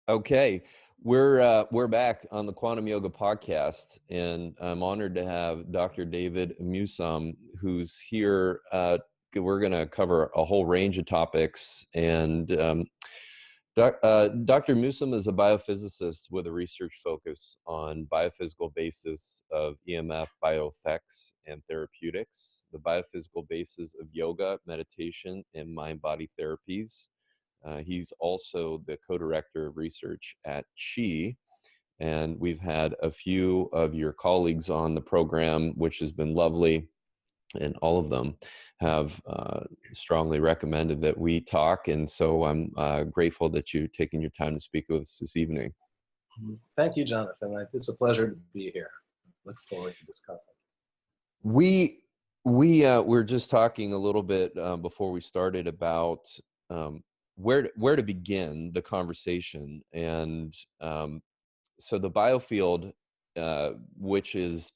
Okay, we're back on the Quantum Yoga podcast, and I'm honored to have Dr. David Muehsam, who's here. We're going to cover a whole range of topics, and Dr. Muehsam is a biophysicist with a research focus on biophysical basis of EMF, bioeffects, and therapeutics, the biophysical basis of yoga, meditation, and mind-body therapies. He's also the co-director of research at Chi, and we've had a few of your colleagues on the program, which has been lovely, and all of them have strongly recommended that we talk, and so I'm grateful that you're taking your time to speak with us this evening. Thank you, Jonathan. It's a pleasure to be here. Look forward to discussing. We were just talking a little bit before we started about where to begin the conversation, and so the biofield, which is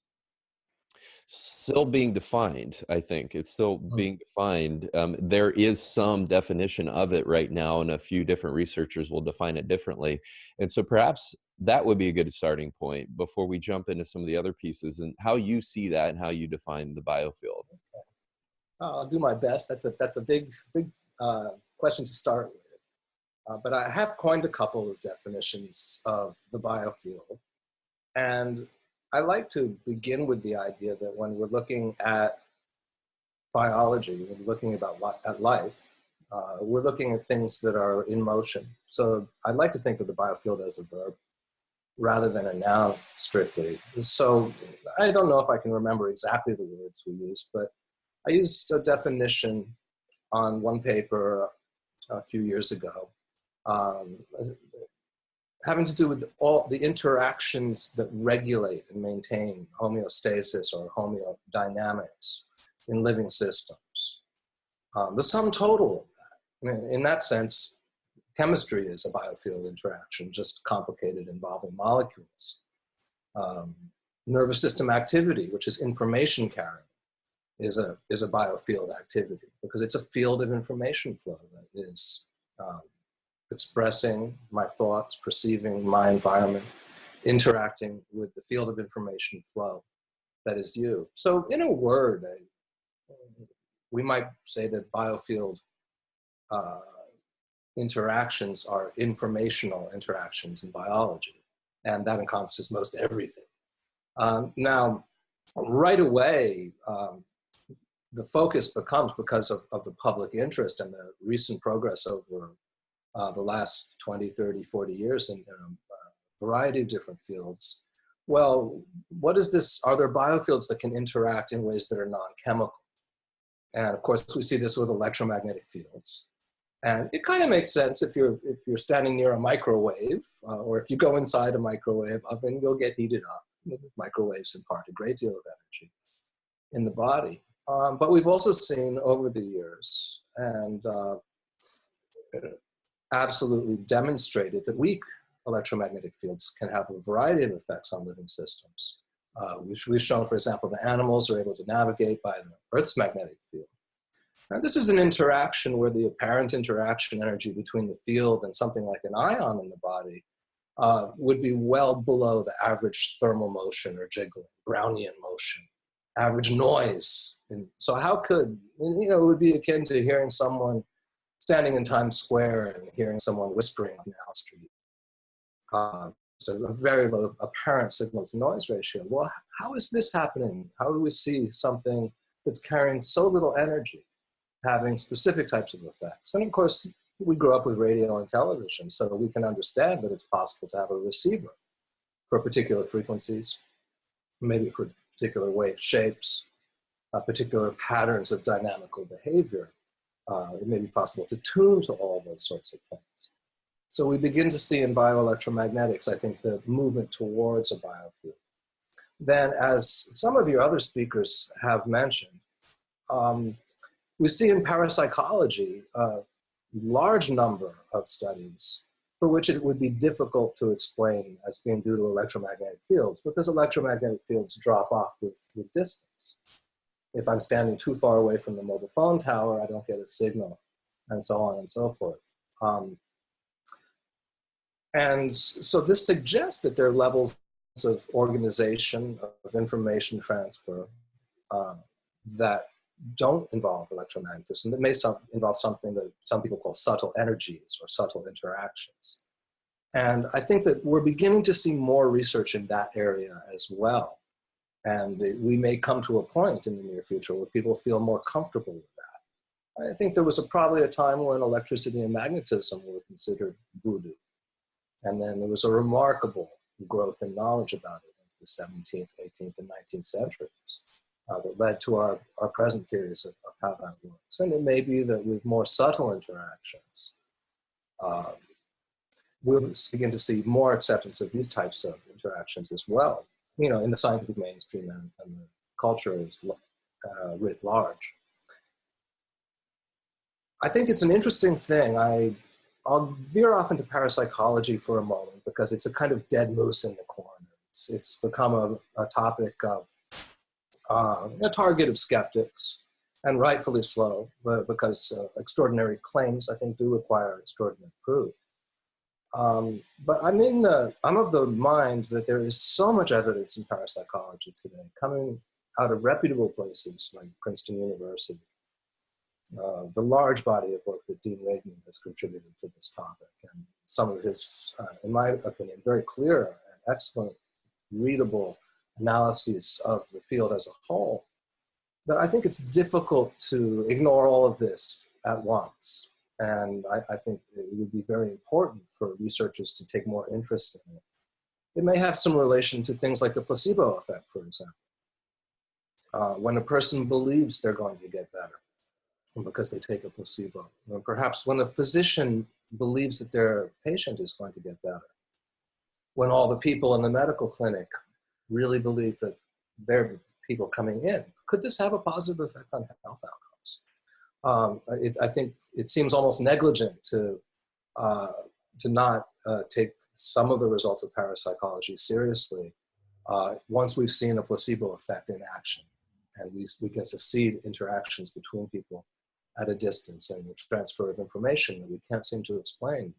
still being defined, I think it's still being defined. There is some definition of it right now, and a few different researchers will define it differently, and so perhaps that would be a good starting point before we jump into some of the other pieces and how you see that and how you define the biofield. I'll do my best. That's a big question to start with. But I have coined a couple of definitions of the biofield. And I like to begin with the idea that when we're looking at biology, when we're looking at life, we're looking at things that are in motion. So I like to think of the biofield as a verb rather than a noun strictly. So I don't know if I can remember exactly the words we used, but I used a definition on one paper a few years ago, having to do with all the interactions that regulate and maintain homeostasis or homeodynamics in living systems. The sum total of that. I mean, in that sense, chemistry is a biofield interaction, just complicated, involving molecules. Nervous system activity, which is information carrying, is a biofield activity because it's a field of information flow that is expressing my thoughts, perceiving my environment, interacting with the field of information flow that is you. So in a word, we might say that biofield interactions are informational interactions in biology, and that encompasses most everything. Now, right away, the focus becomes, because of the public interest and the recent progress over the last 20, 30, 40 years in a variety of different fields. Well, what is this? Are there biofields that can interact in ways that are non-chemical? And of course, we see this with electromagnetic fields. And it kind of makes sense if you're standing near a microwave, or if you go inside a microwave oven, you'll get heated up. Microwaves impart a great deal of energy in the body. But we've also seen over the years, and absolutely demonstrated, that weak electromagnetic fields can have a variety of effects on living systems. We've shown, for example, that animals are able to navigate by the Earth's magnetic field. Now, this is an interaction where the apparent interaction energy between the field and something like an ion in the body would be well below the average thermal motion or jiggling, Brownian motion, average noise. And so how could, it would be akin to hearing someone standing in Times Square and hearing someone whispering on Canal Street. So a very low apparent signal to noise ratio. Well, how is this happening? How do we see something that's carrying so little energy having specific types of effects? And of course, we grew up with radio and television, so we can understand that it's possible to have a receiver for particular frequencies, maybe for particular wave shapes, particular patterns of dynamical behavior. It may be possible to tune to all those sorts of things. So we begin to see in bioelectromagnetics, I think, the movement towards a biofield. Then, as some of your other speakers have mentioned, we see in parapsychology a large number of studies for which it would be difficult to explain as being due to electromagnetic fields, because electromagnetic fields drop off with distance. If I'm standing too far away from the mobile phone tower, I don't get a signal, and so on and so forth. And so this suggests that there are levels of organization, of information transfer that don't involve electromagnetism, that may involve something that some people call subtle energies or subtle interactions. And I think that we're beginning to see more research in that area as well. And we may come to a point in the near future where people feel more comfortable with that. I think there was probably a time when electricity and magnetism were considered voodoo. And then there was a remarkable growth in knowledge about it in the 17th, 18th, and 19th centuries that led to our present theories of how that works. And it may be that with more subtle interactions, we'll begin to see more acceptance of these types of interactions as well, you know, in the scientific mainstream and the culture is writ large. I think it's an interesting thing. I'll veer off into parapsychology for a moment because it's a kind of dead moose in the corner. It's become a topic of a target of skeptics, and rightfully so, because extraordinary claims, I think, do require extraordinary proof. But I'm of the mind that there is so much evidence in parapsychology today coming out of reputable places like Princeton University, the large body of work that Dean Radin has contributed to this topic, and some of his, in my opinion, very clear and excellent readable analyses of the field as a whole, that I think it's difficult to ignore all of this at once. And I think it would be very important for researchers to take more interest in it. It may have some relation to things like the placebo effect, for example. When a person believes they're going to get better because they take a placebo, or perhaps when a physician believes that their patient is going to get better, when all the people in the medical clinic really believe that they're people coming in. Could this have a positive effect on health outcomes? I think it seems almost negligent to not take some of the results of parapsychology seriously once we've seen a placebo effect in action, and we get to see interactions between people at a distance and the transfer of information that we can't seem to explain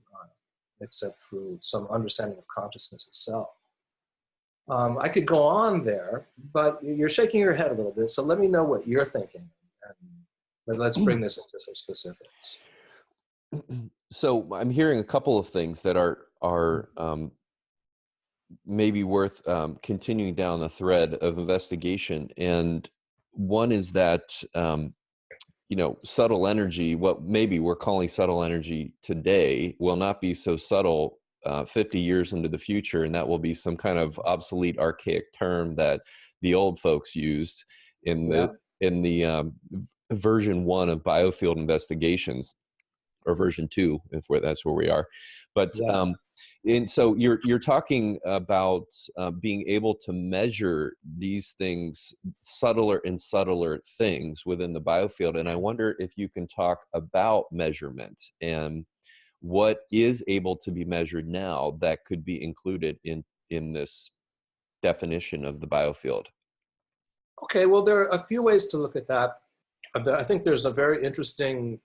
except through some understanding of consciousness itself. I could go on there, but you're shaking your head a little bit, so let me know what you're thinking, and let's bring this into some specifics. So I'm hearing a couple of things that are maybe worth continuing down the thread of investigation, and one is that you know, subtle energy, what maybe we're calling subtle energy today, will not be so subtle 50 years into the future, and that will be some kind of obsolete, archaic term that the old folks used in the version 1 of Biofield investigations, or version 2, if that's where we are. But and so you're talking about being able to measure these things, subtler and subtler things within the biofield, and I wonder if you can talk about measurement and what is able to be measured now that could be included in this definition of the biofield. Okay, well, there are a few ways to look at that. I think there's a very interesting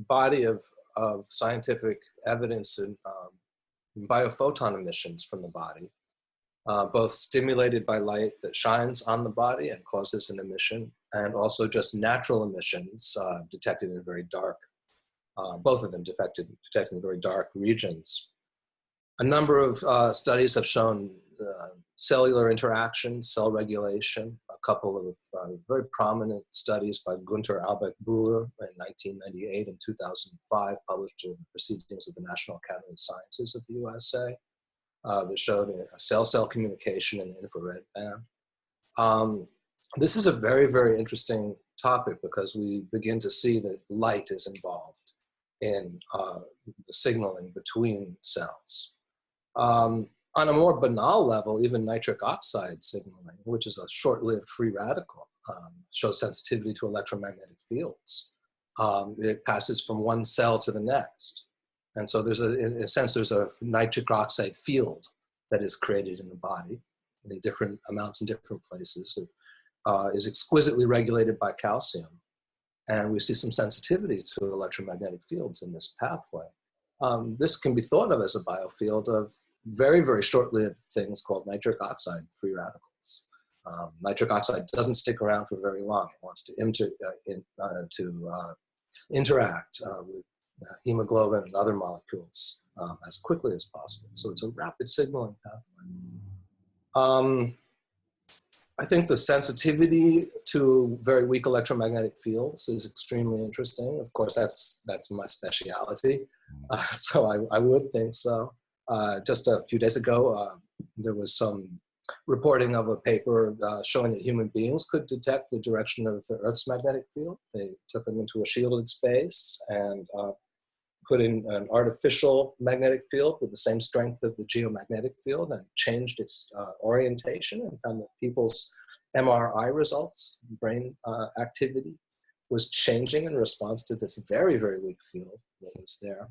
body of scientific evidence in biophoton emissions from the body, both stimulated by light that shines on the body and causes an emission, and also just natural emissions detected in very dark, both of them detected in very dark regions. A number of studies have shown cellular interactions, cell regulation. A couple of very prominent studies by Gunther Albeck-Brüller in 1998 and 2005, published in Proceedings of the National Academy of Sciences of the USA, that showed a cell-cell communication in the infrared band. This is a very, very interesting topic because we begin to see that light is involved in the signaling between cells. On a more banal level, even nitric oxide signaling, which is a short-lived free radical, shows sensitivity to electromagnetic fields. It passes from one cell to the next. And so in a sense, there's a nitric oxide field that is created in the body in different amounts in different places. It is exquisitely regulated by calcium. And we see some sensitivity to electromagnetic fields in this pathway. This can be thought of as a biofield of very, very short-lived things called nitric oxide free radicals. Nitric oxide doesn't stick around for very long. It wants to interact with hemoglobin and other molecules as quickly as possible. So it's a rapid signaling pathway. I think the sensitivity to very weak electromagnetic fields is extremely interesting. Of course, that's my specialty, so I would think so. Just a few days ago, there was some reporting of a paper showing that human beings could detect the direction of the Earth's magnetic field. They took them into a shielded space and put in an artificial magnetic field with the same strength of the geomagnetic field and changed its orientation, and found that people's MRI results, brain activity, was changing in response to this very, very weak field that was there.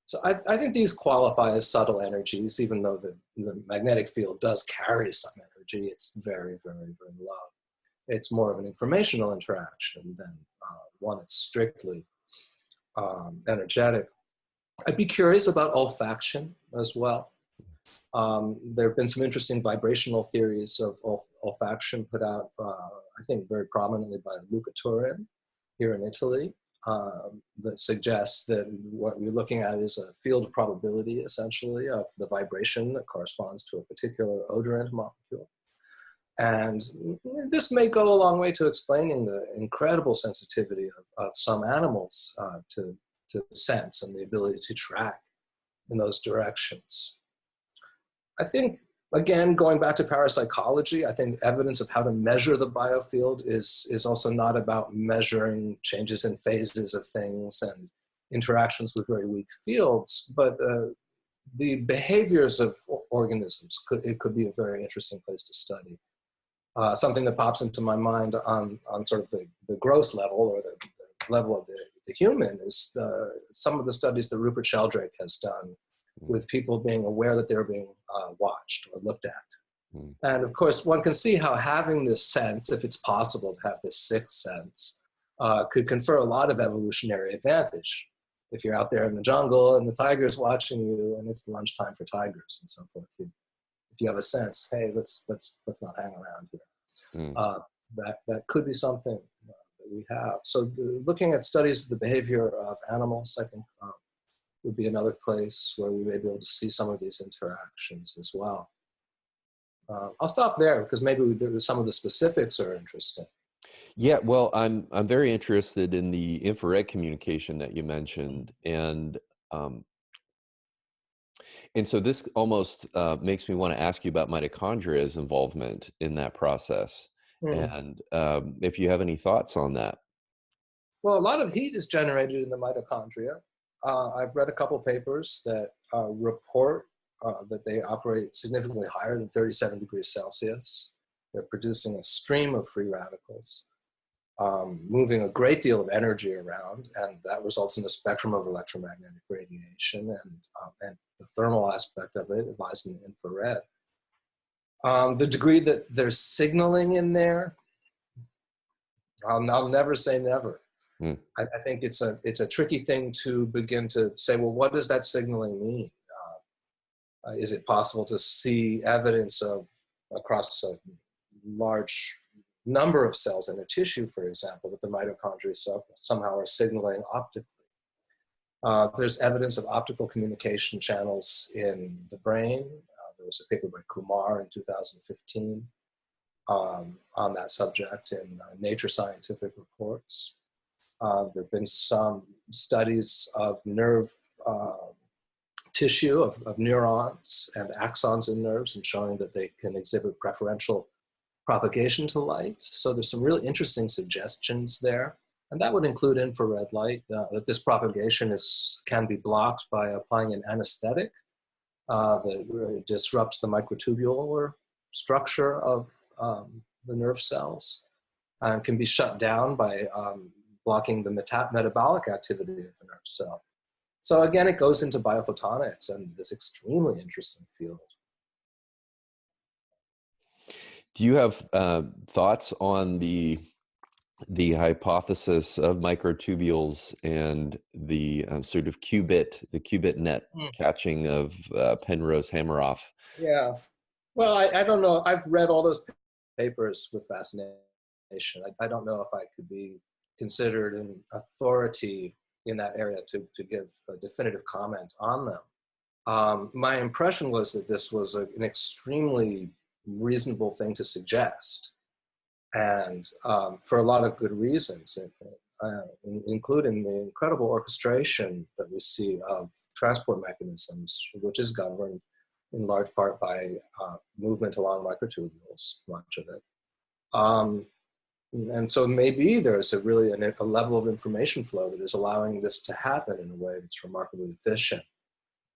So I think these qualify as subtle energies, even though the magnetic field does carry some energy. It's very, very, very low. It's more of an informational interaction than one that's strictly energetic. I'd be curious about olfaction as well. There have been some interesting vibrational theories of olfaction put out, I think, very prominently by Luca Turin here in Italy, that suggests that what we're looking at is a field probability, essentially, of the vibration that corresponds to a particular odorant molecule. And this may go a long way to explaining the incredible sensitivity of some animals to sense and the ability to track in those directions. I think, again, going back to parapsychology, I think evidence of how to measure the biofield is also not about measuring changes in phases of things and interactions with very weak fields, but the behaviors of organisms. It could be a very interesting place to study. Something that pops into my mind on sort of the gross level, or the level of the human, is some of the studies that Rupert Sheldrake has done with people being aware that they're being watched or looked at. And of course, one can see how having this sense, if it's possible to have this sixth sense, could confer a lot of evolutionary advantage. If you're out there in the jungle and the tiger's watching you and it's lunchtime for tigers and so forth, if you have a sense, hey, let's not hang around here. That could be something that we have. So looking at studies of the behavior of animals, I think, would be another place where we may be able to see some of these interactions as well. I'll stop there because maybe some of the specifics are interesting. Yeah, well, I'm very interested in the infrared communication that you mentioned, and so this almost makes me want to ask you about mitochondria's involvement in that process, and if you have any thoughts on that. Well, a lot of heat is generated in the mitochondria. I've read a couple papers that report that they operate significantly higher than 37 degrees Celsius. They're producing a stream of free radicals, moving a great deal of energy around, and that results in a spectrum of electromagnetic radiation, and the thermal aspect of it lies in the infrared. The degree that there's signaling in there, I'll never say never. I think it's a tricky thing to begin to say, well, what does that signaling mean? Is it possible to see evidence of across a large number of cells in a tissue, for example, that the mitochondria somehow are signaling optically? There's evidence of optical communication channels in the brain. There was a paper by Kumar in 2015 on that subject in Nature Scientific Reports. There have been some studies of nerve tissue, of neurons and axons in nerves, and showing that they can exhibit preferential propagation to light. So there's some really interesting suggestions there. And that would include infrared light, that this propagation can be blocked by applying an anesthetic that really disrupts the microtubular structure of the nerve cells, and can be shut down by blocking the metabolic activity of the nerve cell. So again, it goes into biophotonics and this extremely interesting field. Do you have thoughts on the the hypothesis of microtubules and the sort of the qubit net catching of Penrose Hameroff. Yeah. Well, I don't know. I've read all those papers with fascination. I don't know if I could be considered an authority in that area to give a definitive comment on them. My impression was that this was an extremely reasonable thing to suggest, and for a lot of good reasons, including the incredible orchestration that we see of transport mechanisms, which is governed in large part by movement along microtubules, much of it. And so maybe there's a level of information flow that is allowing this to happen in a way that's remarkably efficient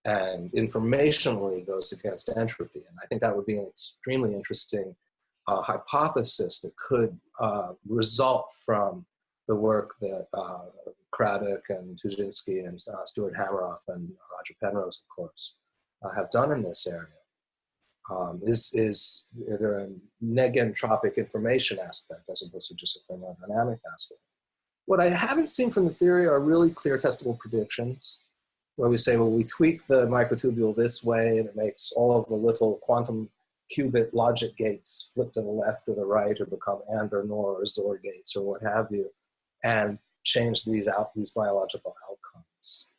and informationally goes against entropy. And I think that would be an extremely interesting hypothesis that could result from the work that Craddock and Tuzinski and Stuart Hameroff and Roger Penrose, of course, have done in this area. Is there a negentropic information aspect as opposed to just a thermodynamic aspect? What I haven't seen from the theory are really clear testable predictions, where we say, well, we tweak the microtubule this way and it makes all of the little quantum qubit logic gates flip to the left or the right or become and or nor or XOR gates or what have you, and change these biological outcomes.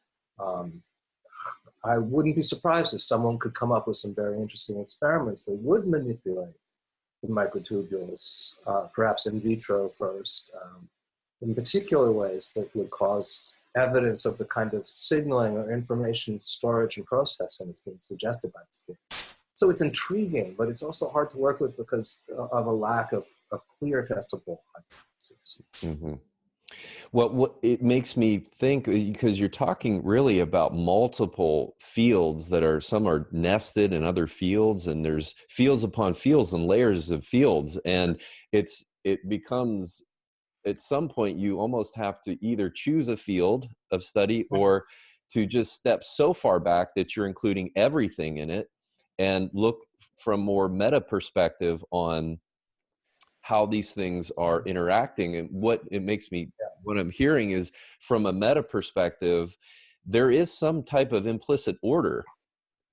I wouldn't be surprised if someone could come up with some very interesting experiments that would manipulate the microtubules, perhaps in vitro first, in particular ways that would cause evidence of the kind of signaling or information storage and processing that's being suggested by this theory. So it's intriguing, but it's also hard to work with because of a lack of clear testable hypotheses. Mm-hmm. Well, what it makes me think, because you're talking really about multiple fields that are, some are nested in other fields, and there's fields upon fields and layers of fields. And it becomes, at some point, you almost have to either choose a field of study or to just step so far back that you're including everything in it and look from more meta perspective on how these things are interacting. And what it makes me, what I'm hearing is, from a meta perspective, there is some type of implicit order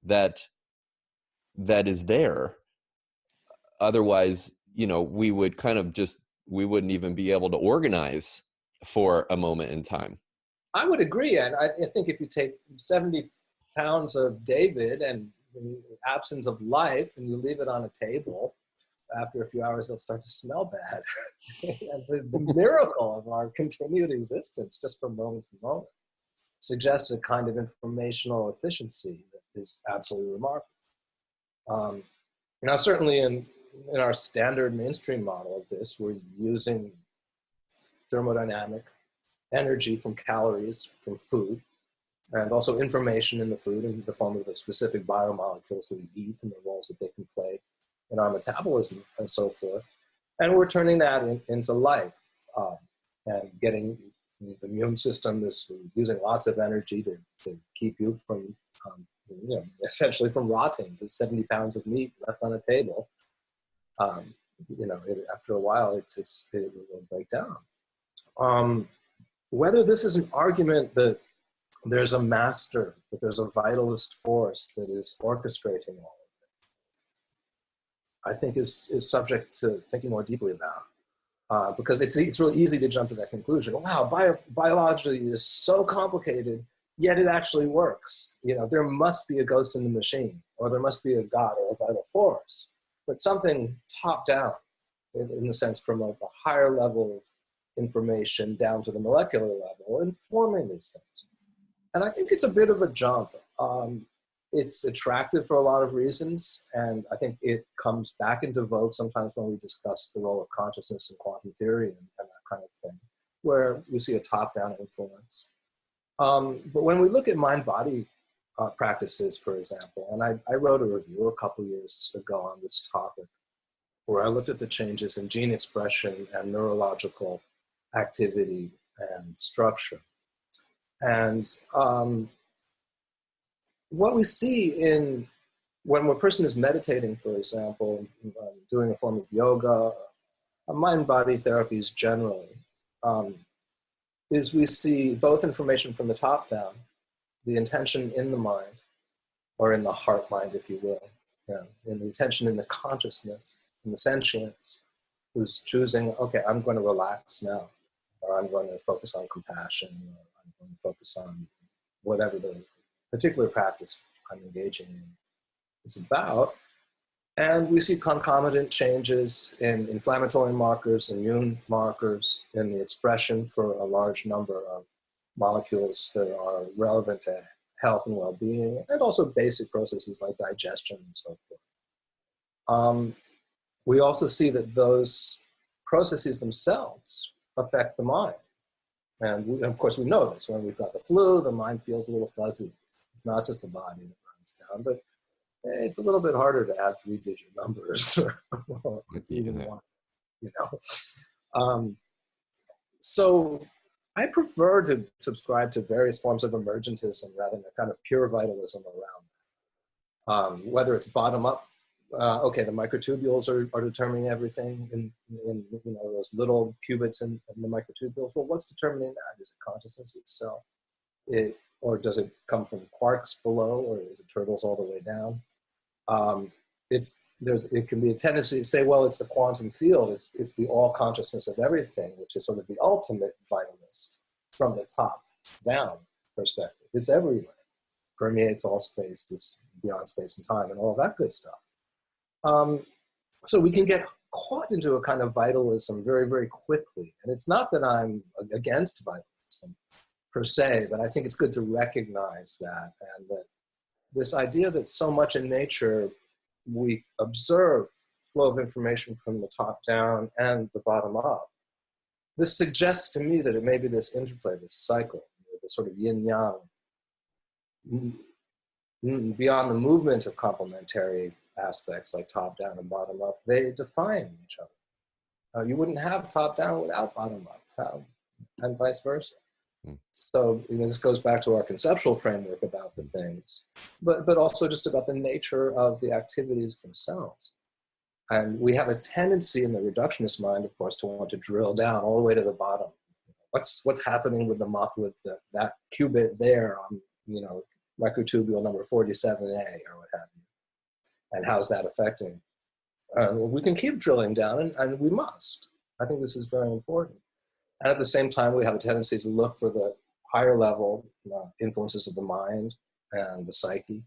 that is there. Otherwise, we would kind of we wouldn't even be able to organize for a moment in time. I would agree. And I think if you take 70 pounds of David and the absence of life and you leave it on a table, after a few hours, they'll start to smell bad. And the miracle of our continued existence, just from moment to moment, suggests a kind of informational efficiency that is absolutely remarkable. Now, certainly in our standard mainstream model of this, we're using thermodynamic energy from calories from food, and also information in the food in the form of the specific biomolecules that we eat and the roles that they can play in our metabolism and so forth. And we're turning that into life and getting the immune system is using lots of energy to keep you from, essentially from rotting. The 70 pounds of meat left on a table, after a while, it will break down. Whether this is an argument that there's a master, that there's a vitalist force that is orchestrating all of it, I think is subject to thinking more deeply about. Because it's really easy to jump to that conclusion. Wow, biology is so complicated, yet it actually works. There must be a ghost in the machine, or there must be a God or a vital force, but something top down, in the sense from a higher level of information down to the molecular level, informing these things. And I think it's a bit of a jump. It's attractive for a lot of reasons, and I think it comes back into vogue sometimes when we discuss the role of consciousness in quantum theory and that kind of thing, where we see a top-down influence. But when we look at mind-body practices, for example, and I wrote a review a couple years ago on this topic, where I looked at the changes in gene expression and neurological activity and structure. And what we see when a person is meditating, for example, doing a form of yoga, mind-body therapies generally, is we see both information from the top down, the intention in the mind, or in the heart mind, if you will, and the intention in the consciousness, in the sentience, who's choosing, okay, I'm going to relax now, or I'm going to focus on compassion, or I'm going to focus on whatever the particular practice I'm engaging in is about. And we see concomitant changes in inflammatory markers, immune markers, in the expression for a large number of molecules that are relevant to health and well-being, and also basic processes like digestion and so forth. We also see that those processes themselves affect the mind. And of course, we know this. When we've got the flu, the mind feels a little fuzzy. It's not just the body that runs down, but it's a little bit harder to add 3-digit numbers or even one, you know. So I prefer to subscribe to various forms of emergentism rather than a kind of pure vitalism around that. Whether it's bottom up, okay, the microtubules are determining everything in you know, those little qubits in the microtubules. Well, what's determining that? Is it consciousness itself? Or does it come from quarks below, or is it turtles all the way down? It can be a tendency to say, well, it's the quantum field, it's the all consciousnness of everything, which is sort of the ultimate vitalist from the top down perspective. It's everywhere, permeates all space, it's beyond space and time, and all that good stuff. So we can get caught into a kind of vitalism very, very quickly. And it's not that I'm against vitalism per se, but I think it's good to recognize that, and that this idea that so much in nature we observe flow of information from the top down and the bottom up. This suggests to me that it may be this interplay, this cycle, this sort of yin-yang, beyond the movement of complementary aspects like top down and bottom up. They define each other. You wouldn't have top down without bottom up, and vice versa. So this goes back to our conceptual framework about the things, but also just about the nature of the activities themselves. And we have a tendency in the reductionist mind, of course, to want to drill down all the way to the bottom. What's happening with that qubit there on, you know, microtubule number 47A or what have you, and how's that affecting? We can keep drilling down, and we must. I think this is very important. And at the same time, we have a tendency to look for the higher level influences of the mind and the psyche.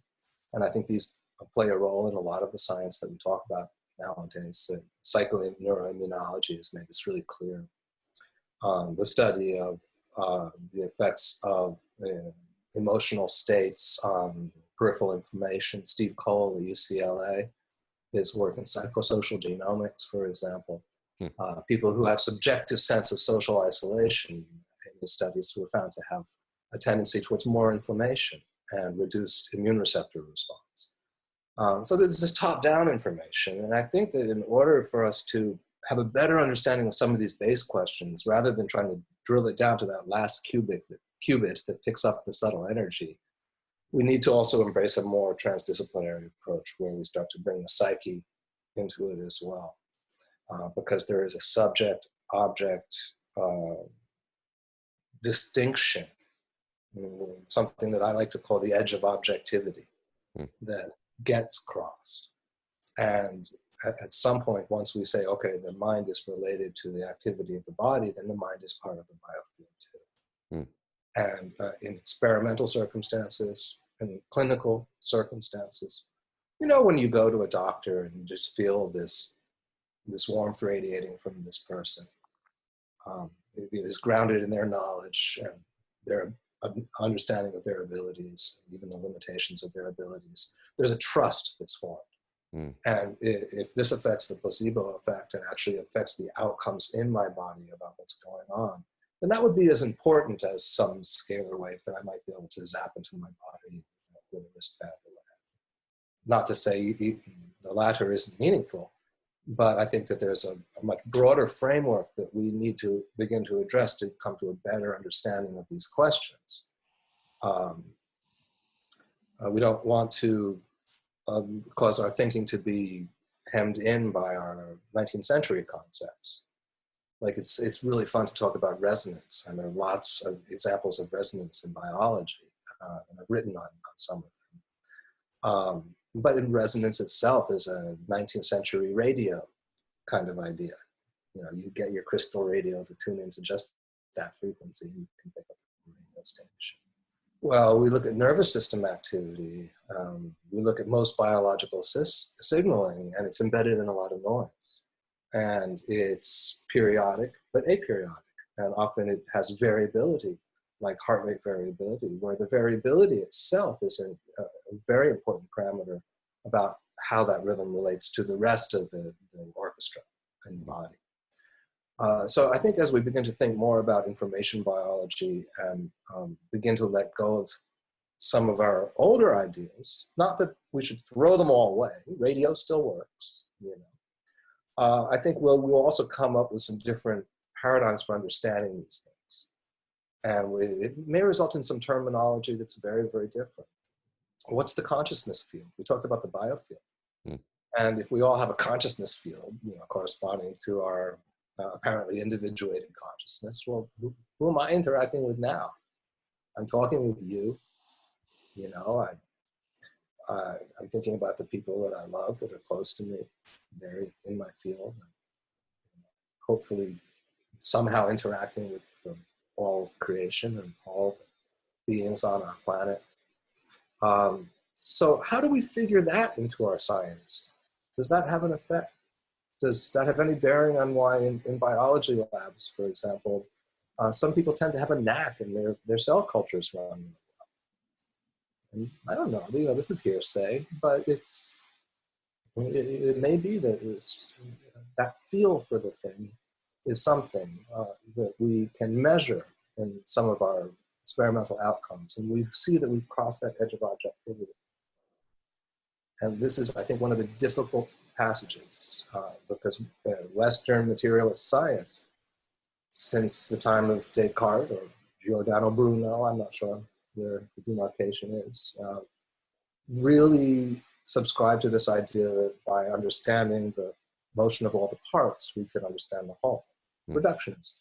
And I think these play a role in a lot of the science that we talk about nowadays. Psychoneuroimmunology has made this really clear. The study of the effects of emotional states on peripheral information. Steve Cole at UCLA, his work in psychosocial genomics, for example. People who have subjective sense of social isolation in the studies were found to have a tendency towards more inflammation and reduced immune receptor response. So this is top-down information. And I think that in order for us to have a better understanding of some of these base questions, rather than trying to drill it down to that last qubit that picks up the subtle energy, we need to also embrace a more transdisciplinary approach where we start to bring the psyche into it as well. Because there is a subject-object distinction, something that I like to call the edge of objectivity, that gets crossed. And at some point, once we say, okay, the mind is related to the activity of the body, then the mind is part of the biofield too. And in experimental circumstances, in clinical circumstances, you know, when you go to a doctor and you just feel this warmth radiating from this person. It is grounded in their knowledge and their understanding of their abilities, even the limitations of their abilities. There's a trust that's formed. And if this affects the placebo effect and actually affects the outcomes in my body about what's going on, then that would be as important as some scalar wave that I might be able to zap into my body with a wristband or whatever. Not to say the latter isn't meaningful, but I think that there's a much broader framework that we need to begin to address to come to a better understanding of these questions. We don't want to cause our thinking to be hemmed in by our 19th century concepts. Like it's really fun to talk about resonance, and there are lots of examples of resonance in biology, and I've written on some of them. But in resonance itself is a 19th century radio kind of idea. You know, you get your crystal radio to tune into just that frequency, and you can pick up the radio station. Well, we look at nervous system activity. We look at most biological signaling, and it's embedded in a lot of noise. And it's periodic, but aperiodic. And often it has variability, like heart rate variability, where the variability itself is a very important parameter about how that rhythm relates to the rest of the orchestra and the body. So I think as we begin to think more about information biology and begin to let go of some of our older ideas, not that we should throw them all away, radio still works, you know. I think we'll also come up with some different paradigms for understanding these things. And it may result in some terminology that's very, very different. What's the consciousness field? We talked about the biofield. Mm. And if we all have a consciousness field, you know, corresponding to our apparently individuated consciousness, well, who am I interacting with now? I'm talking with you. You know, I'm thinking about the people that I love that are close to me. They're in my field. Hopefully somehow interacting with all of creation and all beings on our planet. So how do we figure that into our science? Does that have an effect? Does that have any bearing on why in biology labs, for example, some people tend to have a knack in their cell cultures run? And I don't know, you know, this is hearsay, but it may be that that feel for the thing is something that we can measure in some of our experimental outcomes. And we see that we've crossed that edge of objectivity. And this is, I think, one of the difficult passages because Western materialist science, since the time of Descartes or Giordano Bruno, I'm not sure where the demarcation is, really subscribe to this idea that by understanding the motion of all the parts, we can understand the whole. Reductionism.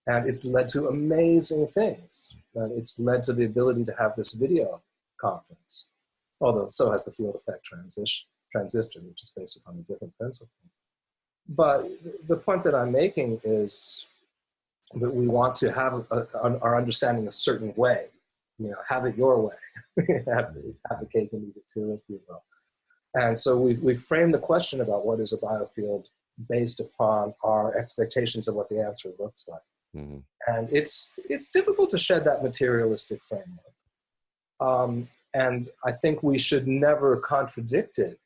And it's led to amazing things. And it's led to the ability to have this video conference, although so has the field effect transistor, which is based upon a different principle. But the point that I'm making is that we want to have our understanding a certain way. You know, have it your way. have the cake and eat it too, if you will. And so we framed the question about what is a biofield based upon our expectations of what the answer looks like. Mm-hmm. And it's difficult to shed that materialistic framework. And I think we should never contradict it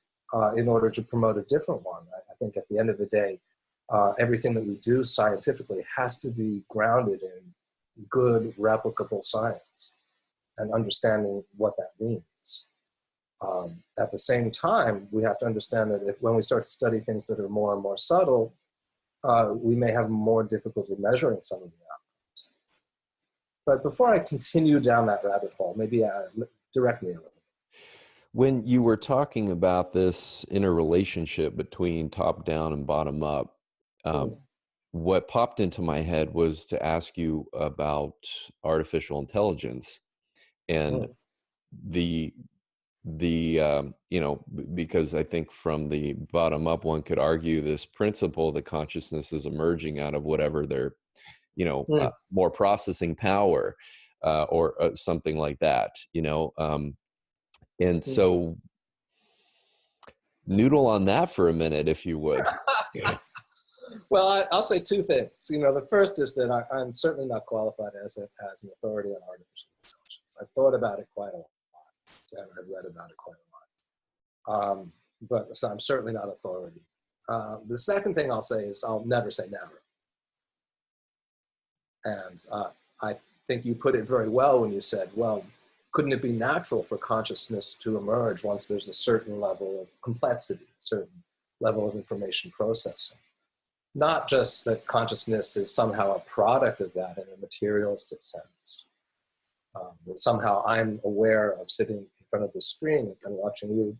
in order to promote a different one. I think at the end of the day, everything that we do scientifically has to be grounded in good, replicable science and understanding what that means. At the same time, we have to understand that when we start to study things that are more and more subtle, we may have more difficulty measuring some of the outcomes. But before I continue down that rabbit hole, maybe direct me a little. When you were talking about this interrelationship between top down and bottom up, what popped into my head was to ask you about artificial intelligence and the you know, because I think from the bottom up, one could argue this principle that consciousness is emerging out of whatever their, you know, more processing power or something like that, you know. And so noodle on that for a minute, if you would. Well, I'll say two things. You know, the first is that I'm certainly not qualified as an authority on artificial intelligence. I've thought about it quite a lot, and I've read about it quite a lot. But so I'm certainly not authority. The second thing I'll say is I'll never say never. And I think you put it very well when you said, well, couldn't it be natural for consciousness to emerge once there's a certain level of complexity, a certain level of information processing? Not just that consciousness is somehow a product of that in a materialistic sense. That somehow I'm aware of sitting in front of the screen and watching you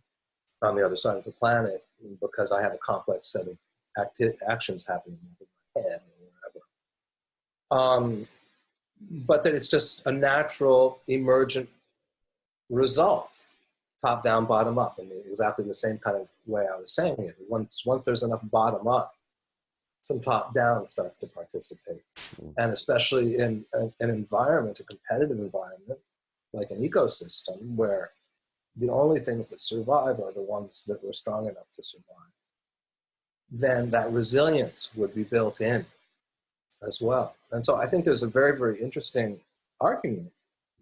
on the other side of the planet because I have a complex set of actions happening in my head but that it's just a natural emergent result, top down, bottom up, in exactly the same kind of way I was saying it. Once there's enough bottom up, some top down starts to participate. And especially in an environment, a competitive environment, like an ecosystem, where the only things that survive are the ones that were strong enough to survive, then that resilience would be built in as well. And so I think there's a very, very interesting argument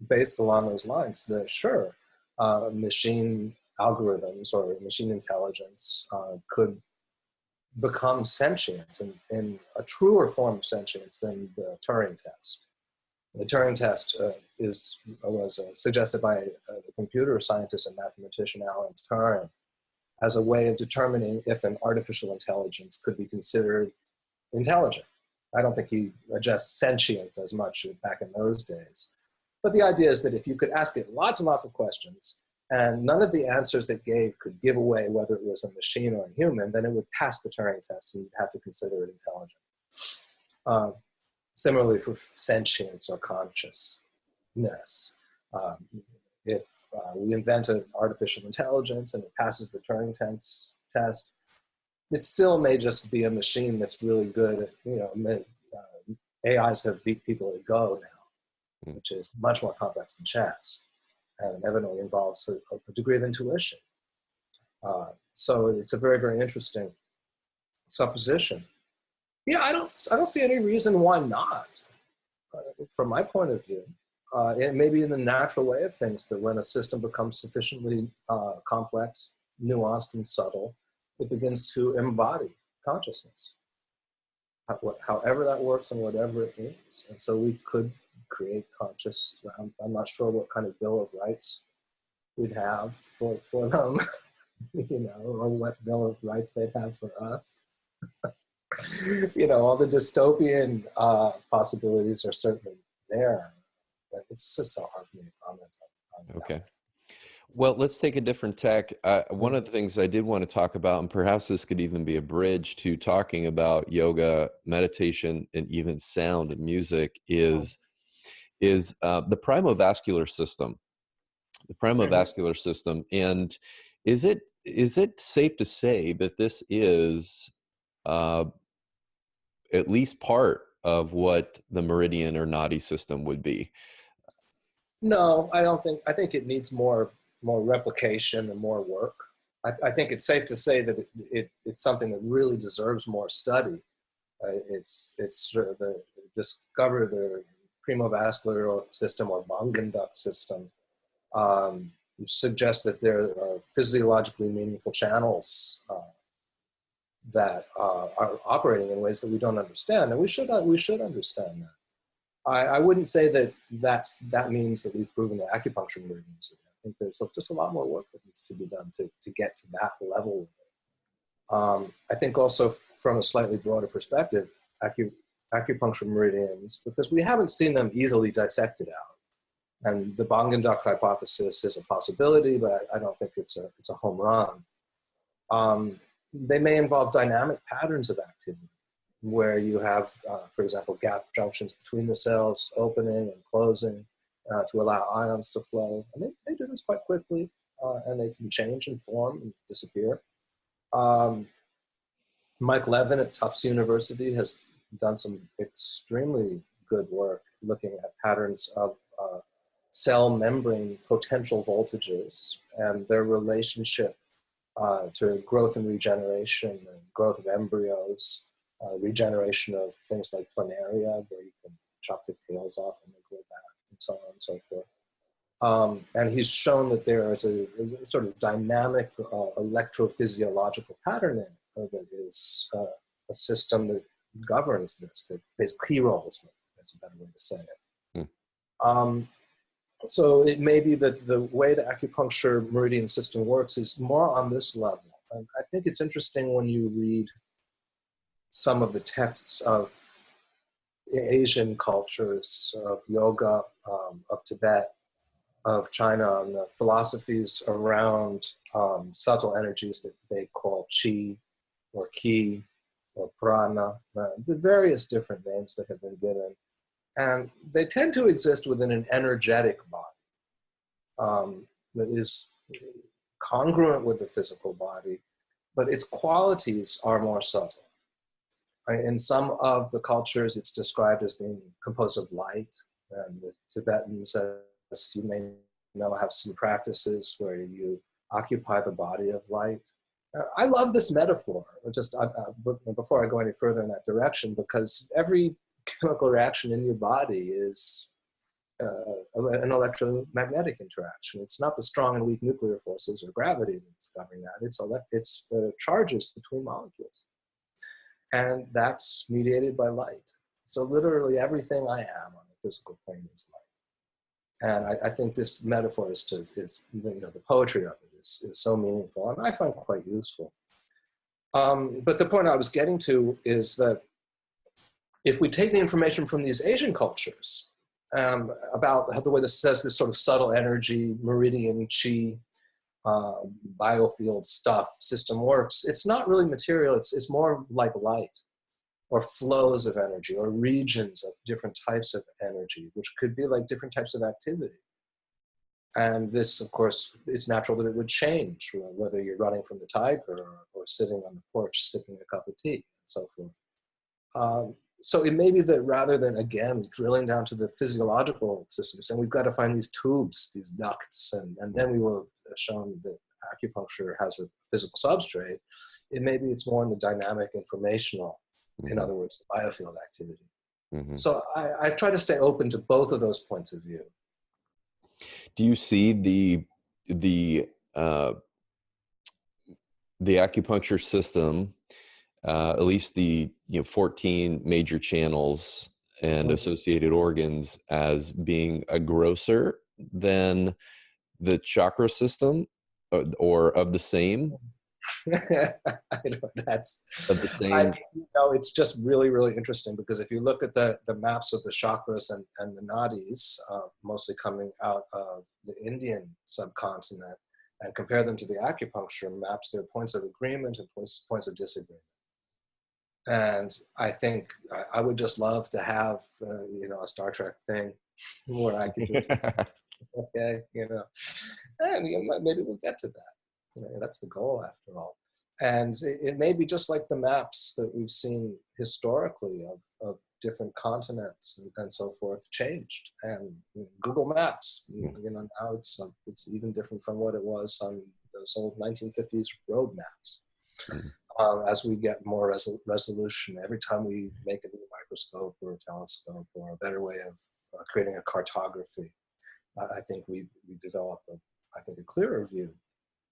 based along those lines that sure, machine algorithms or machine intelligence could become sentient in a truer form of sentience than the Turing test. The Turing test was suggested by the computer scientist and mathematician Alan Turing as a way of determining if an artificial intelligence could be considered intelligent. I don't think he addressed sentience as much back in those days. But the idea is that if you could ask it lots and lots of questions, and none of the answers it gave could give away whether it was a machine or a human, then it would pass the Turing test and you'd have to consider it intelligent. Similarly for sentience or consciousness. If we invent an artificial intelligence and it passes the Turing test, it still may just be a machine that's really good at, AIs have beat people at Go now, which is much more complex than chess, and evidently involves a degree of intuition. So it's a very, very interesting supposition. Yeah, I don't see any reason why not. From my point of view, it may be in the natural way of things that when a system becomes sufficiently complex, nuanced, and subtle, it begins to embody consciousness, however that works and whatever it means. And so we could create conscious, I'm not sure what kind of Bill of Rights we'd have for them, or what Bill of Rights they'd have for us. All the dystopian possibilities are certainly there. But it's just so hard for me to comment on Okay. Well, let's take a different tack. One of the things I did want to talk about, and perhaps this could even be a bridge to talking about yoga, meditation, and even sound and music, is the Primo vascular system. The Primo vascular system, and is it safe to say that this is at least part of what the meridian or nadi system would be? No, I don't think. I think it needs more replication and more work. I think it's safe to say that it's something that really deserves more study. It's sort of discover the Primo vascular system or Bangenduck system suggests that there are physiologically meaningful channels that are operating in ways that we don't understand, and we should understand that. I wouldn't say that means that we've proven that acupuncture meridians. I think there's just a lot more work that needs to be done to get to that level. I think also from a slightly broader perspective, acupuncture meridians, because we haven't seen them easily dissected out. And the Bangenduck hypothesis is a possibility, but I don't think it's a home run. They may involve dynamic patterns of activity, where you have, for example, gap junctions between the cells opening and closing to allow ions to flow. And they do this quite quickly, and they can change and form and disappear. Mike Levin at Tufts University has done some extremely good work looking at patterns of cell membrane potential voltages and their relationship to growth and regeneration and growth of embryos, regeneration of things like planaria, where you can chop the tails off and they grow back, and so on and so forth. And he's shown that there is a sort of dynamic electrophysiological patterning that is a system that governs this, that plays key roles, that's a better way to say it. So it may be that the way the acupuncture meridian system works is more on this level. And I think it's interesting when you read some of the texts of Asian cultures, of yoga, of Tibet, of China, and the philosophies around subtle energies that they call qi or ki or prana, the various different names that have been given. And they tend to exist within an energetic body that is congruent with the physical body, but its qualities are more subtle. In some of the cultures, it's described as being composed of light. And the Tibetans, as you may know, have some practices where you occupy the body of light. I love this metaphor, before I go any further in that direction, because every chemical reaction in your body is an electromagnetic interaction. It's not the strong and weak nuclear forces or gravity that's governing that. It's the charges between molecules. And that's mediated by light. So literally everything I am on the physical plane is light. And I think this metaphor is the poetry of it is so meaningful, and I find it quite useful. But the point I was getting to is that if we take the information from these Asian cultures about how the way this says this sort of subtle energy, meridian, chi, biofield stuff system works, it's not really material, it's more like light, or flows of energy, or regions of different types of energy, which could be like different types of activity. And this, of course, it's natural that it would change, whether you're running from the tiger or sitting on the porch sipping a cup of tea, and so forth. So it may be that rather than, again, drilling down to the physiological systems, and we've got to find these tubes, these ducts, and then we will have shown that acupuncture has a physical substrate, it maybe it's more in the dynamic informational, in other words, the biofield activity. Mm-hmm. So I've tried to stay open to both of those points of view. Do you see the acupuncture system, at least the 14 major channels and associated organs, as being a grosser than the chakra system, or of the same? I know that's of the same. It's just really, really interesting, because if you look at the maps of the chakras and the nadis, mostly coming out of the Indian subcontinent, and compare them to the acupuncture maps, there are points of agreement and points of disagreement. And I think I would just love to have, a Star Trek thing where I could just, okay, and maybe we'll get to that. That's the goal after all. And it may be just like the maps that we've seen historically of different continents and so forth changed. And Google Maps, now it's even different from what it was on those old 1950s road maps. As we get more resolution, every time we make a new microscope or a telescope or a better way of creating a cartography, I think we develop a clearer view.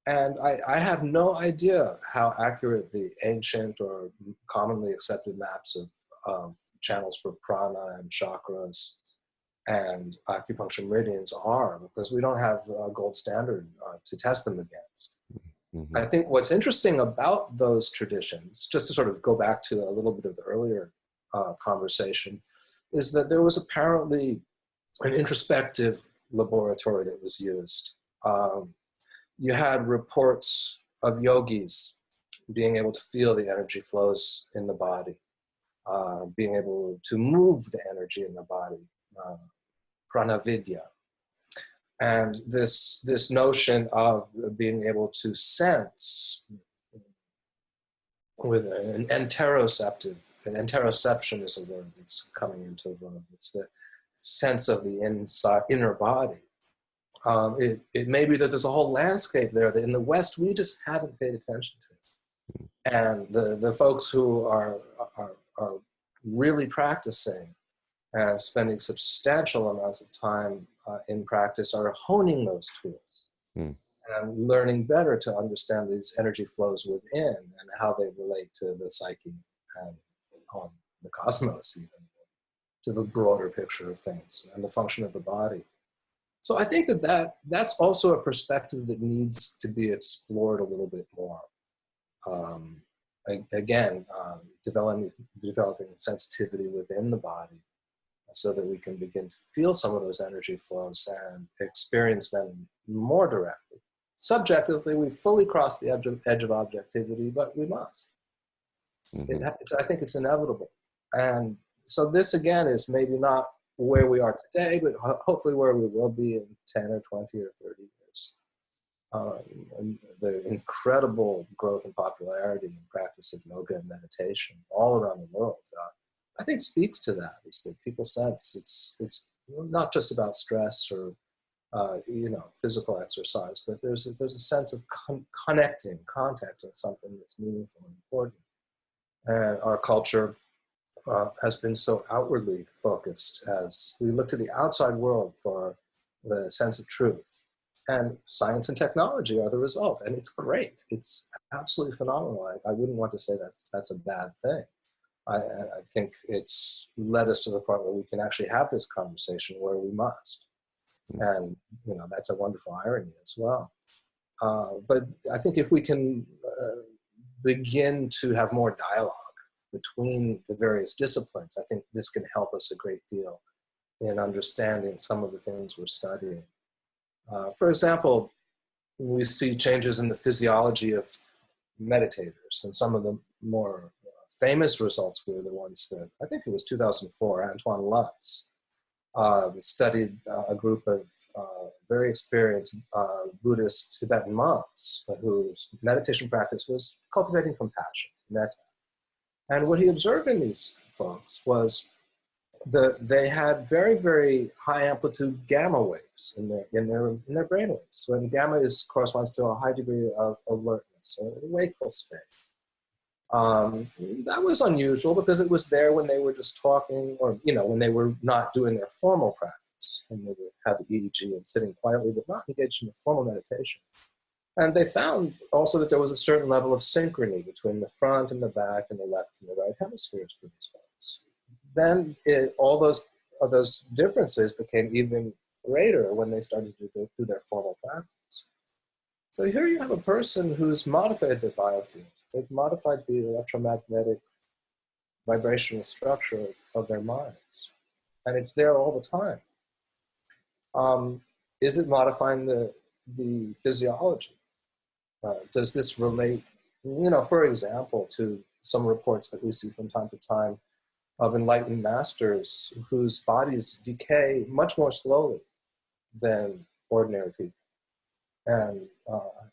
And I have no idea how accurate the ancient or commonly accepted maps of channels for prana and chakras and acupuncture meridians are, because we don't have a gold standard to test them against. Mm-hmm. I think what's interesting about those traditions, just to sort of go back to a little bit of the earlier conversation, is that there was apparently an introspective laboratory that was used. You had reports of yogis being able to feel the energy flows in the body, being able to move the energy in the body, pranavidya. And this notion of being able to sense with an interoceptive, and interoception is a word that's coming into vogue. It's the sense of the inner body. It may be that there's a whole landscape there that in the West we just haven't paid attention to. And the folks who are really practicing and spending substantial amounts of time in practice are honing those tools and learning better to understand these energy flows within and how they relate to the psyche and the cosmos, even to the broader picture of things and the function of the body. So I think that's also a perspective that needs to be explored a little bit more. Developing sensitivity within the body so that we can begin to feel some of those energy flows and experience them more directly. Subjectively, we've fully crossed the edge of objectivity, but we must. Mm-hmm. I think it's inevitable. And so this, again, is maybe not where we are today, but hopefully where we will be in 10 or 20 or 30 years. And the incredible growth and popularity and practice of yoga and meditation all around the world, I think speaks to that, is that people sense it's not just about stress or physical exercise, but there's a sense of contacting something that's meaningful and important. And our culture has been so outwardly focused as we look to the outside world for the sense of truth. And science and technology are the result. And it's great. It's absolutely phenomenal. I wouldn't want to say that's a bad thing. I think it's led us to the point where we can actually have this conversation where we must. And, that's a wonderful irony as well. But I think if we can begin to have more dialogue between the various disciplines, I think this can help us a great deal in understanding some of the things we're studying. For example, we see changes in the physiology of meditators, and some of the more famous results were the ones that, I think it was 2004, Antoine Lutz studied a group of very experienced Buddhist Tibetan monks whose meditation practice was cultivating compassion, metta. And what he observed in these folks was they had very, very high amplitude gamma waves in their brain waves. So gamma corresponds to a high degree of alertness, or a wakeful state. That was unusual because it was there when they were just talking, or when they were not doing their formal practice, and they would have the EEG and sitting quietly, but not engaged in a formal meditation. And they found also that there was a certain level of synchrony between the front and the back and the left and the right hemispheres for these folks. Then all those differences became even greater when they started to do their formal practice. So here you have a person who's modified their biofield. They've modified the electromagnetic vibrational structure of their minds. And it's there all the time. Is it modifying the physiology? Does this relate, for example, to some reports that we see from time to time of enlightened masters whose bodies decay much more slowly than ordinary people? And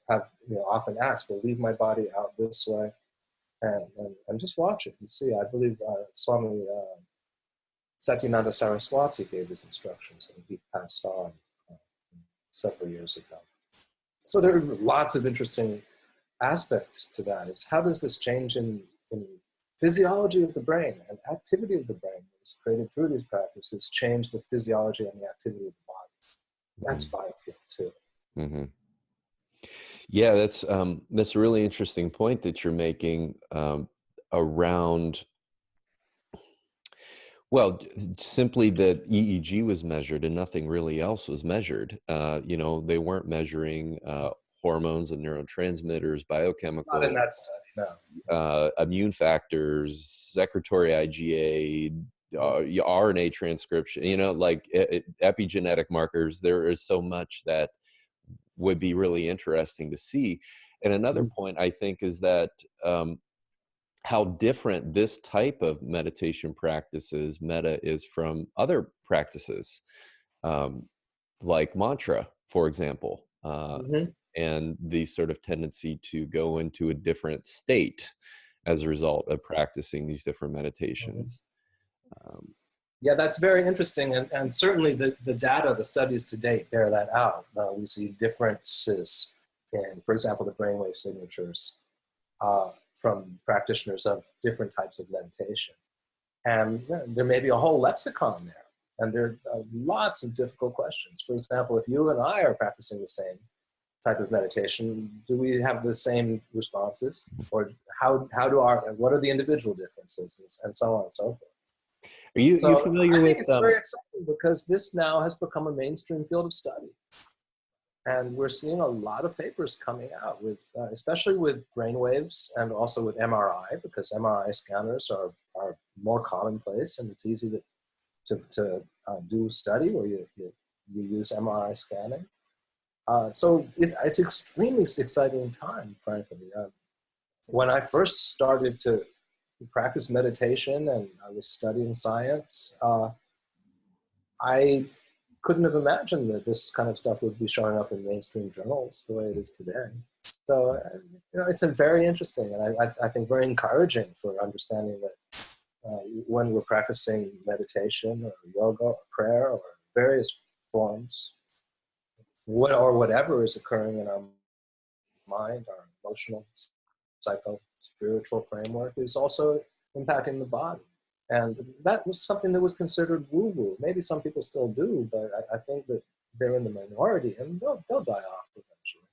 have often asked, well, leave my body out this way and just watch it and see. I believe Swami Satyananda Saraswati gave his instructions and he passed on several years ago. So there are lots of interesting aspects to that. Is how does this change in physiology of the brain and activity of the brain that's created through these practices change the physiology and the activity of the body? That's biofield too. Mm-hmm. Yeah, that's a really interesting point that you're making around, well, simply that EEG was measured and nothing really else was measured. They weren't measuring hormones and neurotransmitters, biochemicals. Not in that study, no. Immune factors, secretory IgA, RNA transcription, epigenetic markers. There is so much that would be really interesting to see. And another point I think is that how different this type of meditation practices, metta, is from other practices, like mantra, for example, and the sort of tendency to go into a different state as a result of practicing these different meditations. Yeah, that's very interesting. And certainly the data, the studies to date bear that out. We see differences in, for example, the brainwave signatures from practitioners of different types of meditation. And there may be a whole lexicon there. And there are lots of difficult questions. For example, if you and I are practicing the same type of meditation, do we have the same responses? Or what are the individual differences, and so on and so forth? Are you familiar with? I think it's very exciting because this now has become a mainstream field of study. And we're seeing a lot of papers coming out, with, especially with brainwaves and also with MRI, because MRI scanners are more commonplace, and it's easy to do study where you use MRI scanning. So it's extremely exciting time, frankly. When I first started to practice meditation and I was studying science, I couldn't have imagined that this kind of stuff would be showing up in mainstream journals the way it is today. So, it's a very interesting and I think very encouraging for understanding that when we're practicing meditation or yoga or prayer or various forms, or whatever is occurring in our mind, our emotional, psycho-spiritual framework is also impacting the body. And that was something that was considered woo-woo. Maybe some people still do, but I think that they're in the minority and they'll die off eventually.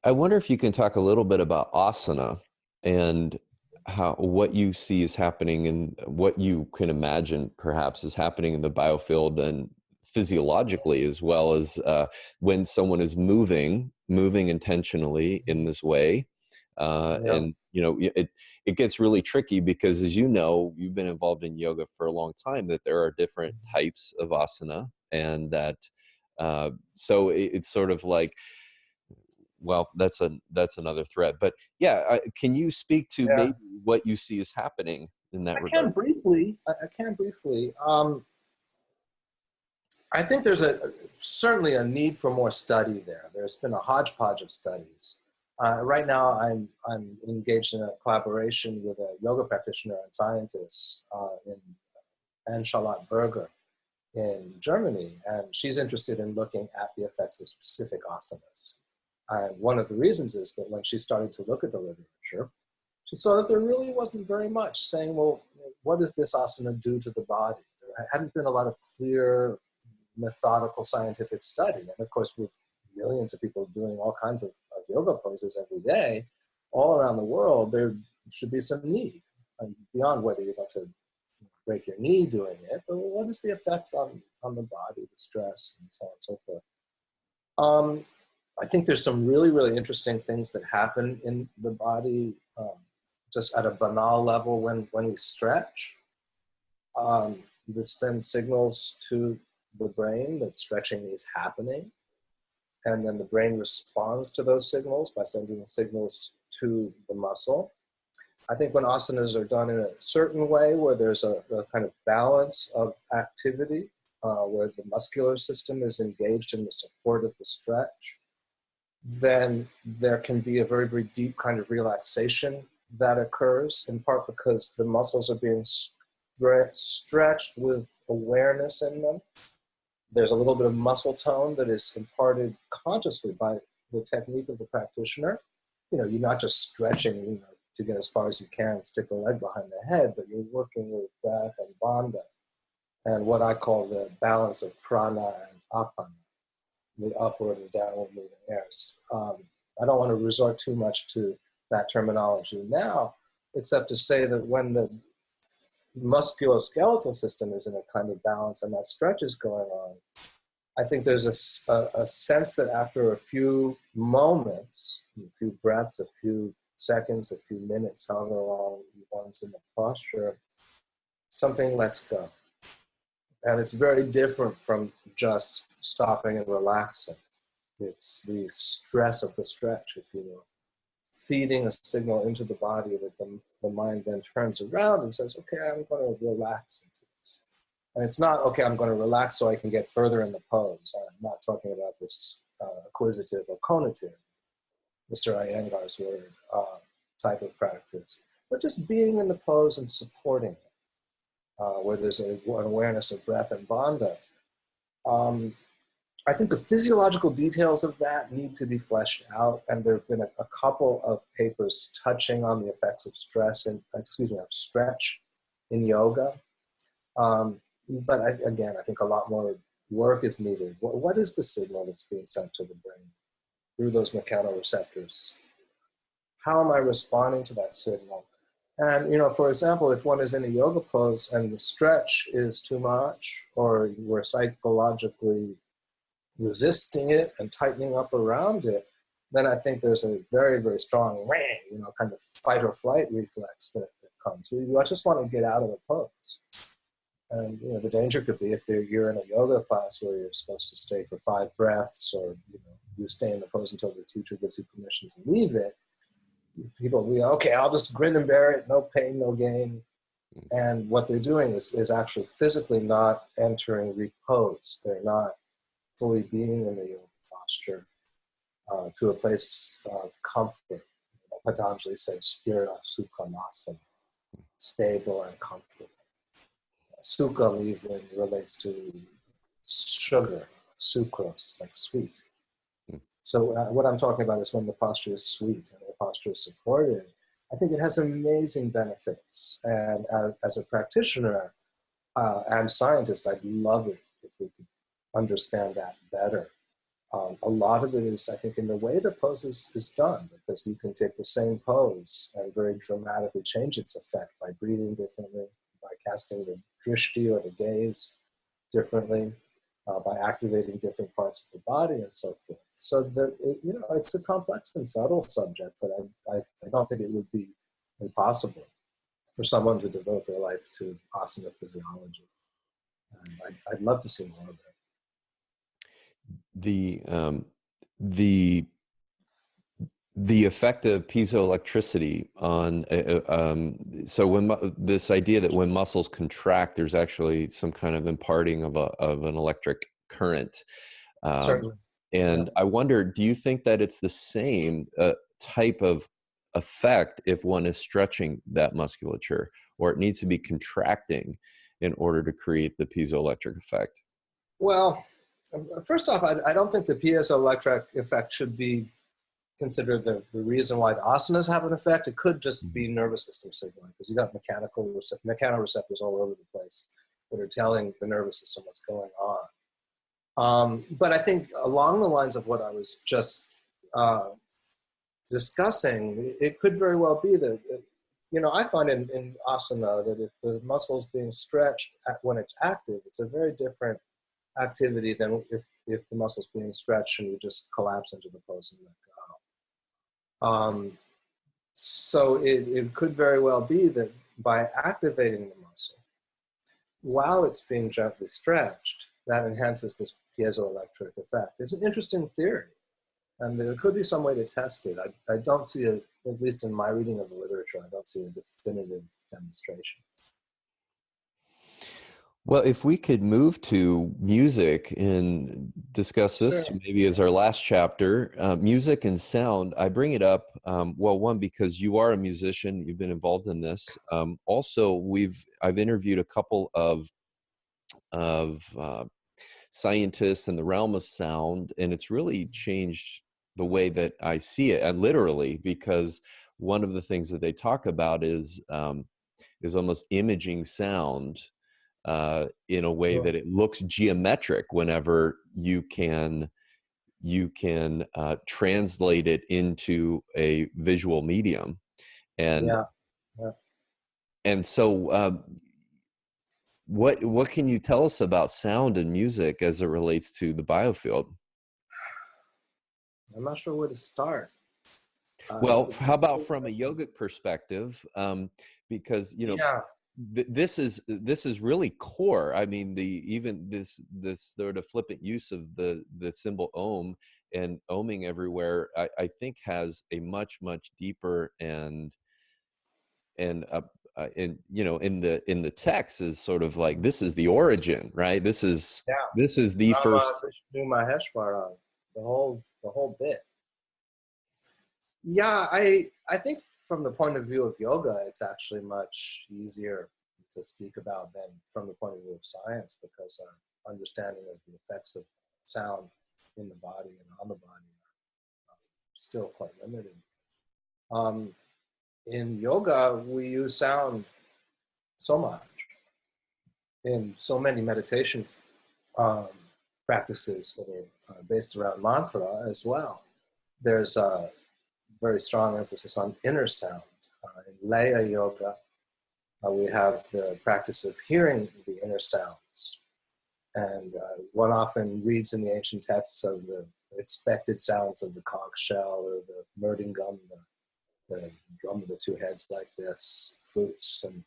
I wonder if you can talk a little bit about asana and what you see is happening and what you can imagine perhaps is happening in the biofield and physiologically, as well as when someone is moving intentionally in this way. Yeah. And it gets really tricky because, as you know, you've been involved in yoga for a long time, that there are different types of asana, and that so it's sort of like, well, that's another thread. But yeah, can you speak to Yeah. maybe what you see is happening in that I regard? can briefly. I think there's certainly a need for more study there. There's been a hodgepodge of studies. Right now, I'm engaged in a collaboration with a yoga practitioner and scientist in Ann-Charlotte Berger in Germany, and she's interested in looking at the effects of specific asanas. And one of the reasons is that when she started to look at the literature, she saw that there really wasn't very much saying, well, what does this asana do to the body? There hadn't been a lot of clear, methodical scientific study. And of course, with millions of people doing all kinds of yoga poses every day, all around the world, there should be some need. And beyond whether you're going to break your knee doing it, but what is the effect on the body, the stress, and so on and so forth. I think there's some really, really interesting things that happen in the body just at a banal level when we stretch. This sends signals to the brain that stretching is happening. And then the brain responds to those signals by sending the signals to the muscle. I think when asanas are done in a certain way, where there's a kind of balance of activity, where the muscular system is engaged in the support of the stretch, then there can be a very, very deep kind of relaxation that occurs, in part because the muscles are being stretched with awareness in them. There's a little bit of muscle tone that is imparted consciously by the technique of the practitioner. You're not just stretching, to get as far as you can, stick a leg behind the head, but you're working with breath and bandha, and what I call the balance of prana and apana, the upward and downward moving airs. I don't want to resort too much to that terminology now, except to say that when the musculoskeletal system is in a kind of balance and that stretch is going on, I think there's a sense that after a few moments, a few breaths, a few seconds, a few minutes, however long one's in the posture, something lets go. And it's very different from just stopping and relaxing. It's the stress of the stretch, if you will, feeding a signal into the body that the mind then turns around and says, okay, I'm going to relax into this. And it's not, okay, I'm going to relax so I can get further in the pose. I'm not talking about this acquisitive or conative, Mr. Iyengar's word, type of practice, but just being in the pose and supporting it, where there's an awareness of breath and bandha. I think the physiological details of that need to be fleshed out, and there have been a couple of papers touching on the effects of of stretch in yoga. But again, I think a lot more work is needed. What is the signal that's being sent to the brain through those mechanoreceptors? How am I responding to that signal? And, for example, if one is in a yoga pose and the stretch is too much, or we're psychologically resisting it and tightening up around it, then I think there's a very, very strong, kind of fight or flight reflex that comes. We just want to get out of the pose. And, the danger could be if you're in a yoga class where you're supposed to stay for 5 breaths, or, you stay in the pose until the teacher gives you permission to leave it. People will be, okay, I'll just grin and bear it, no pain, no gain. And what they're doing is actually physically not entering repose. They're not fully being in the yoga posture to a place of comfort. Patanjali said, sthira sukhamasana, stable and comfortable. Sukham even relates to sugar, sucrose, like sweet. So what I'm talking about is when the posture is sweet and the posture is supported. I think it has amazing benefits. And as a practitioner and scientist, I'd love it if we could understand that better. A lot of it is, I think, in the way the pose is done, because you can take the same pose and very dramatically change its effect by breathing differently, by casting the drishti or the gaze differently, by activating different parts of the body and so forth. So it's a complex and subtle subject, but I don't think it would be impossible for someone to devote their life to asana physiology. And I'd love to see more of it. The effect of piezoelectricity on so when this idea that when muscles contract, there's actually some kind of imparting of an electric current. Certainly. And I wonder, do you think that it's the same type of effect if one is stretching that musculature, or it needs to be contracting in order to create the piezoelectric effect? Well, first off, I don't think the piezoelectric effect should be considered the reason why the asanas have an effect. It could just be nervous system signaling, because you got mechanoreceptors all over the place that are telling the nervous system what's going on. But I think along the lines of what I was just discussing, it could very well be that, I find in asana that if the muscle is being stretched when it's active, it's a very different activity than if the muscle's being stretched and you just collapse into the pose and let go. So it could very well be that by activating the muscle while it's being gently stretched, that enhances this piezoelectric effect. It's an interesting theory, and there could be some way to test it. I don't see it, at least in my reading of the literature, I don't see a definitive demonstration. Well, if we could move to music and discuss this, Sure. maybe as our last chapter, music and sound. I bring it up, well, one, because you are a musician, you've been involved in this. Also, I've interviewed a couple of scientists in the realm of sound, and it's really changed the way that I see it, and literally, because one of the things that they talk about is almost imaging sound. In a way that it looks geometric whenever you can translate it into a visual medium, and so what can you tell us about sound and music as it relates to the biofield? I'm not sure where to start. Well, how about from a yogic perspective? Because this is really core. I mean, even this sort of flippant use of the symbol om and oming everywhere, I think has a much deeper and in the text is sort of like, this is the origin, right? This is the first. Vishnu Maheshwara, the whole bit. Yeah, I think from the point of view of yoga, it's actually much easier to speak about than from the point of view of science, because our understanding of the effects of sound in the body and on the body are still quite limited. In yoga, we use sound so much. In so many meditation practices that are based around mantra as well, there's a very strong emphasis on inner sound. In Laya Yoga, we have the practice of hearing the inner sounds. And one often reads in the ancient texts of the expected sounds of the conch shell or the mridangam, the drum with the two heads like this, flutes, and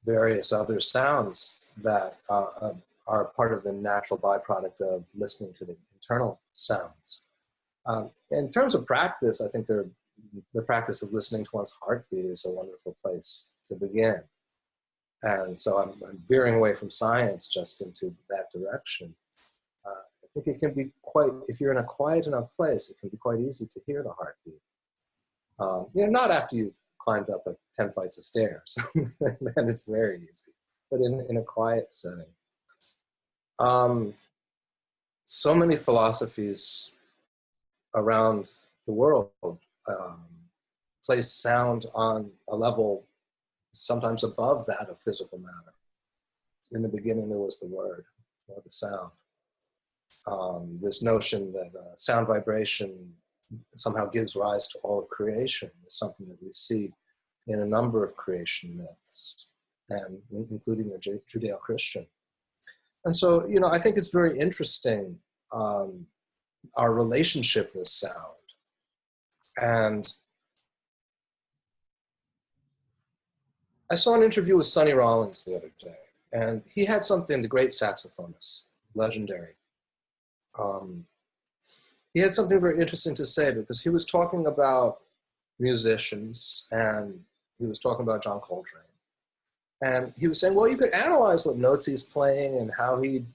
various other sounds that are part of the natural byproduct of listening to the internal sounds. In terms of practice, I think there are the practice of listening to one's heartbeat is a wonderful place to begin. And so I'm veering away from science just into that direction. I think it can be quite, if you're in a quiet enough place, it can be quite easy to hear the heartbeat. Not after you've climbed up 10 flights of stairs, then it's very easy, but in a quiet setting. So many philosophies around the world place sound on a level sometimes above that of physical matter. In the beginning, there was the word, or the sound. This notion that sound vibration somehow gives rise to all of creation is something that we see in a number of creation myths, and including the Judeo-Christian. And so, I think it's very interesting, our relationship with sound. And I saw an interview with Sonny Rollins the other day, and he had something, the great saxophonist, legendary. He had something very interesting to say, because he was talking about musicians, and he was talking about John Coltrane. And he was saying, well, you could analyze what notes he's playing and how he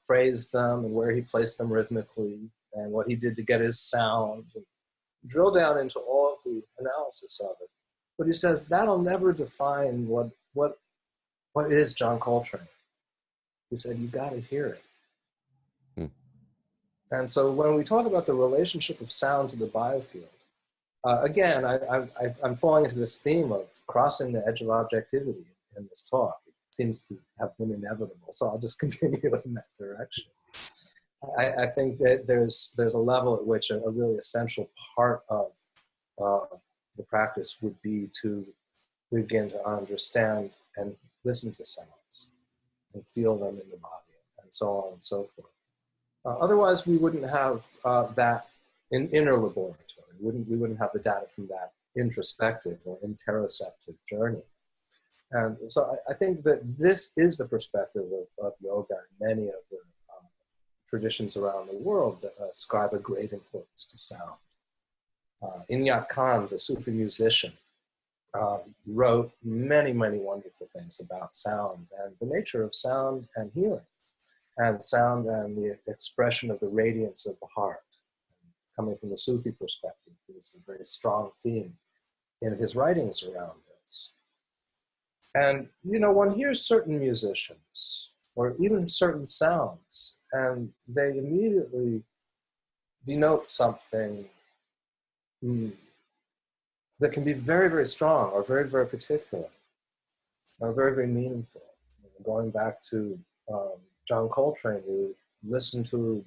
phrased them and where he placed them rhythmically and what he did to get his sound, and drill down into all of the analysis of it. But he says that'll never define what is John Coltrane. He said, you got to hear it. And so when we talk about the relationship of sound to the biofield, again, I'm falling into this theme of crossing the edge of objectivity in this talk. It seems to have been inevitable, so I'll just continue in that direction. I think that there's a level at which a really essential part of the practice would be to begin to understand and listen to sounds and feel them in the body and so on and so forth. Otherwise, we wouldn't have that inner laboratory. We wouldn't have the data from that introspective or interoceptive journey. And so I think that this is the perspective of yoga and many of the traditions around the world that ascribe a great importance to sound. Inyat Khan, the Sufi musician, wrote many, many wonderful things about sound and the nature of sound and healing, and sound and the expression of the radiance of the heart. Coming from the Sufi perspective, this is a very strong theme in his writings around this. And, one hears certain musicians or even certain sounds, and they immediately denote something that can be very, very strong or very, very particular or very, very meaningful. Going back to John Coltrane, who listened to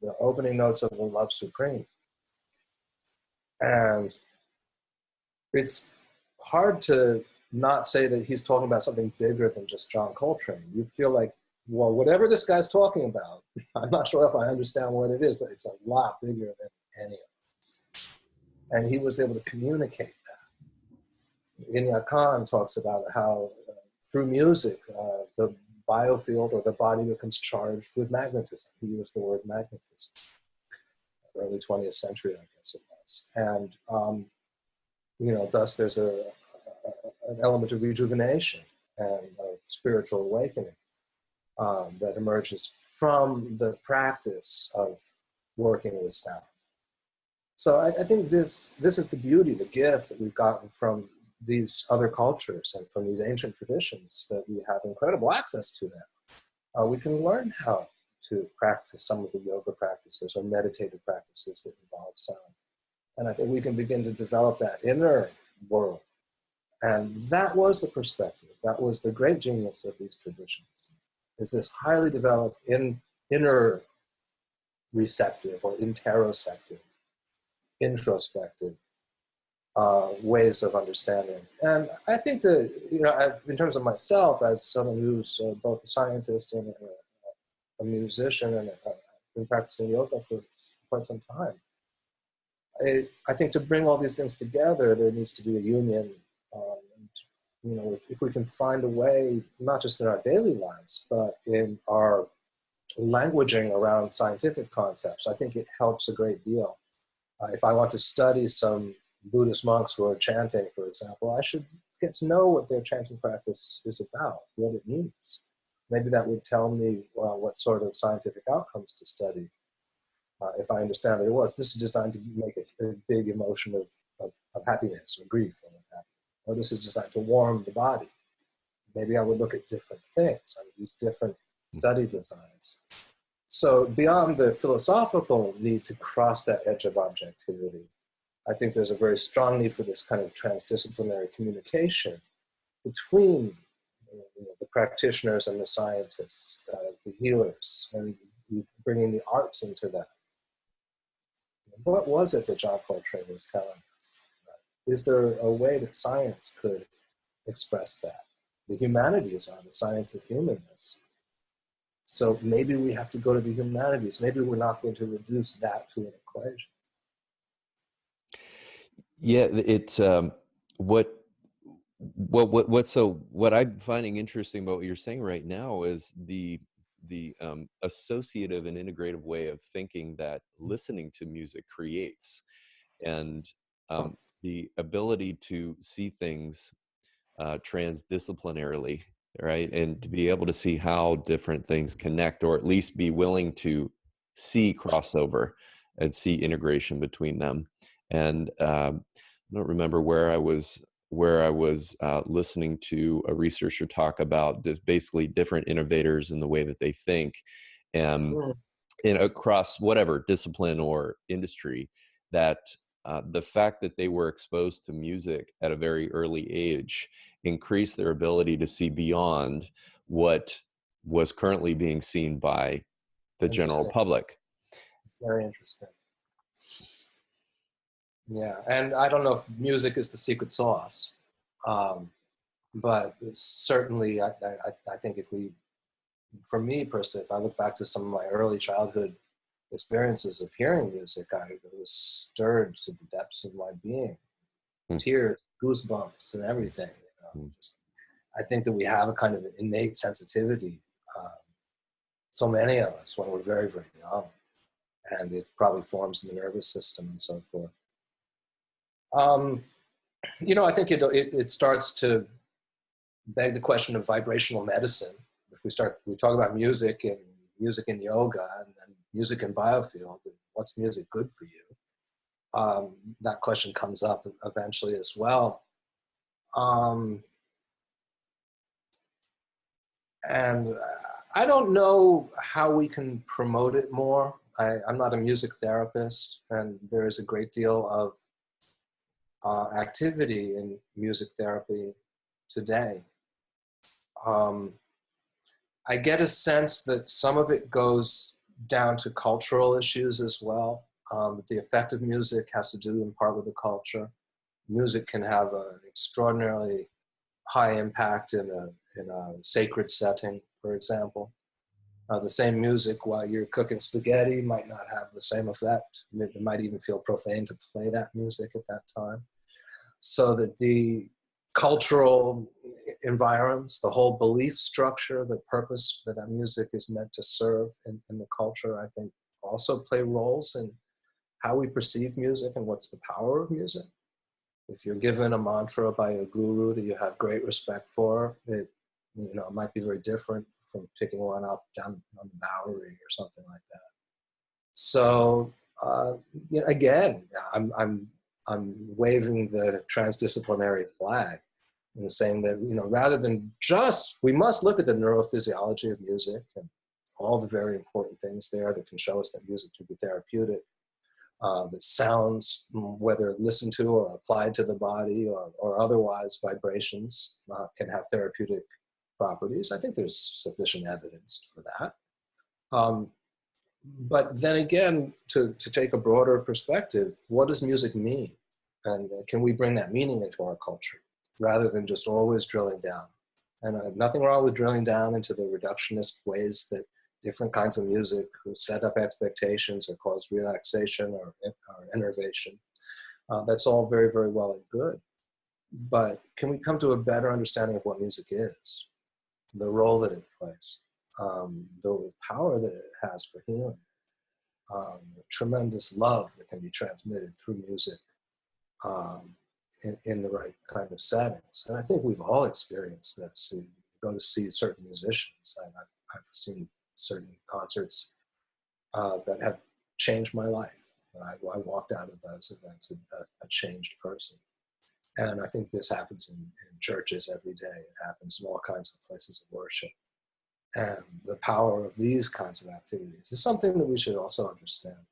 the opening notes of the Love Supreme. And it's hard to not say that he's talking about something bigger than just John Coltrane. You feel like, well, whatever this guy's talking about, I'm not sure if I understand what it is, but it's a lot bigger than any of us. And he was able to communicate that. Inyat Khan talks about how through music, the biofield or the body becomes charged with magnetism. He used the word magnetism. Early 20th century, I guess it was. And, thus there's an element of rejuvenation and of spiritual awakening that emerges from the practice of working with sound. So I think this is the beauty, the gift that we've gotten from these other cultures and from these ancient traditions that we have incredible access to now. We can learn how to practice some of the yoga practices or meditative practices that involve sound. And I think we can begin to develop that inner world. And that was the perspective. That was the great genius of these traditions, is this highly developed inner receptive or interoceptive, introspective ways of understanding. And I think that, in terms of myself, as someone who's both a scientist and a musician and been practicing yoga for quite some time, I think to bring all these things together, there needs to be a union. If we can find a way, not just in our daily lives, but in our languaging around scientific concepts, I think it helps a great deal. If I want to study some Buddhist monks who are chanting, for example, I should get to know what their chanting practice is about, what it means. Maybe that would tell me, well, what sort of scientific outcomes to study. If I understand that, well, this is designed to make a big emotion of happiness or grief, or this is designed to warm the body. Maybe I would look at different things. I would use different study designs. So beyond the philosophical need to cross that edge of objectivity, I think there's a very strong need for this kind of transdisciplinary communication between the practitioners and the scientists, the healers, and bringing the arts into that. What was it that John Coltrane was telling us? Is there a way that science could express that? The humanities are the science of humanness. So maybe we have to go to the humanities. Maybe we're not going to reduce that to an equation. Yeah, it's what I'm finding interesting about what you're saying right now is the associative and integrative way of thinking that listening to music creates, and the ability to see things transdisciplinarily, right? And to be able to see how different things connect, or at least be willing to see crossover and see integration between them. And I don't remember where I was listening to a researcher talk about this, basically different innovators in the way that they think, and across whatever discipline or industry, that the fact that they were exposed to music at a very early age increased their ability to see beyond what was currently being seen by the general public. It's very interesting. Yeah, and I don't know if music is the secret sauce, but it's certainly, I think for me personally, if I look back to some of my early childhood experiences of hearing music, I was stirred to the depths of my being. Tears, goosebumps, and everything. I think that we have a kind of an innate sensitivity, so many of us, when we're very, very young, and it probably forms in the nervous system and so forth. I think it starts to beg the question of vibrational medicine. If we talk about music and yoga, and then music and Biofield, what's music good for you? That question comes up eventually as well. And I don't know how we can promote it more. I'm not a music therapist, and there is a great deal of activity in music therapy today. I get a sense that some of it goes down to cultural issues as well. That the effect of music has to do in part with the culture. Music can have an extraordinarily high impact in a sacred setting, for example. The same music while you're cooking spaghetti might not have the same effect. It might even feel profane to play that music at that time. So that the cultural environs, the whole belief structure, the purpose that music is meant to serve in the culture, I think also play roles in how we perceive music and what's the power of music. If you're given a mantra by a guru that you have great respect for, it might be very different from picking one up down on the Bowery or something like that. So again, I'm waving the transdisciplinary flag and saying that, rather than we must look at the neurophysiology of music and all the very important things there that can show us that music can be therapeutic, that sounds, whether listened to or applied to the body or otherwise, vibrations can have therapeutic properties. I think there's sufficient evidence for that. But then again, to take a broader perspective, what does music mean? And can we bring that meaning into our culture rather than just always drilling down? And I have nothing wrong with drilling down into the reductionist ways that different kinds of music set up expectations or cause relaxation or innervation. That's all very, very well and good. But can we come to a better understanding of what music is, the role that it plays, the power that it has for healing, the tremendous love that can be transmitted through music, um, in the right kind of settings. And I think we've all experienced that. So you go to see certain musicians, and I've seen certain concerts that have changed my life. I walked out of those events a changed person. And I think this happens in churches every day. It happens in all kinds of places of worship. And the power of these kinds of activities is something that we should also understand.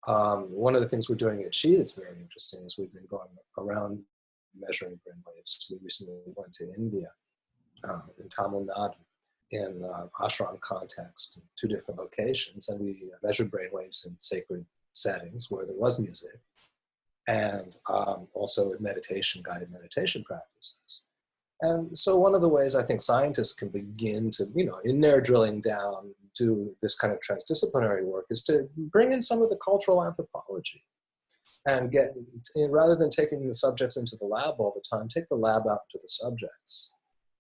One of the things we're doing at SHE that's very interesting is we've been going around measuring brain waves. We recently went to India, in Tamil Nadu, in ashram context, in 2 different locations, and we measured brain waves in sacred settings where there was music, and also in meditation, guided meditation practices. And so one of the ways I think scientists can begin to, in their drilling down, do this kind of transdisciplinary work is to bring in some of the cultural anthropology and rather than taking the subjects into the lab all the time, take the lab out to the subjects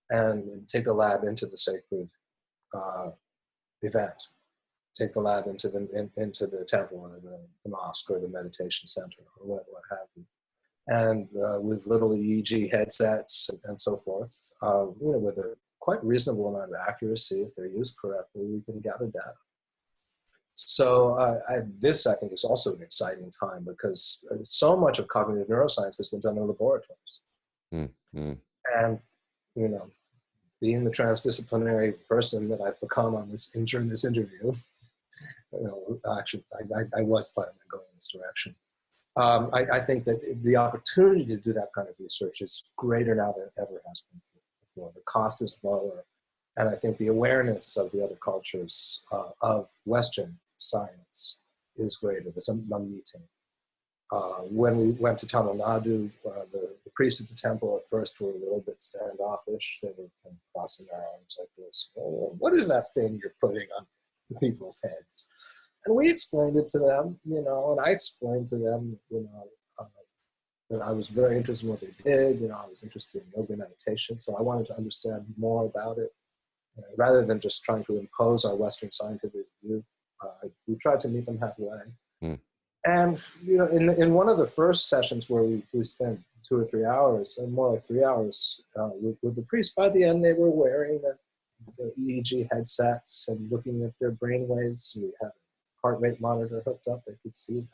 and take the lab into the sacred event. Take the lab into the temple or the mosque or the meditation center or what have you. And with little EEG headsets and so forth, with a quite reasonable amount of accuracy, if they're used correctly, we can gather data. So this, I think, is also an exciting time because so much of cognitive neuroscience has been done in laboratories. Mm-hmm. And, being the transdisciplinary person that I've become during this interview, actually, I was planning on going in this direction. I think that the opportunity to do that kind of research is greater now than it ever has been before. The cost is lower, and I think the awareness of the other cultures of Western science is greater. There's a meeting. When we went to Tamil Nadu, the priests at the temple at first were a little bit standoffish. They were kind of crossing their arms like this. Oh, what is that thing you're putting on people's heads? And we explained it to them, and I explained to them, that I was very interested in what they did. I was interested in yoga meditation, so I wanted to understand more about it. Rather than just trying to impose our Western scientific view, we tried to meet them halfway. Mm. And, in one of the first sessions where we spent 2 or 3 hours, and more like 3 hours with the priest, by the end they were wearing the EEG headsets and looking at their brain waves. We had a heart rate monitor hooked up, they could see that.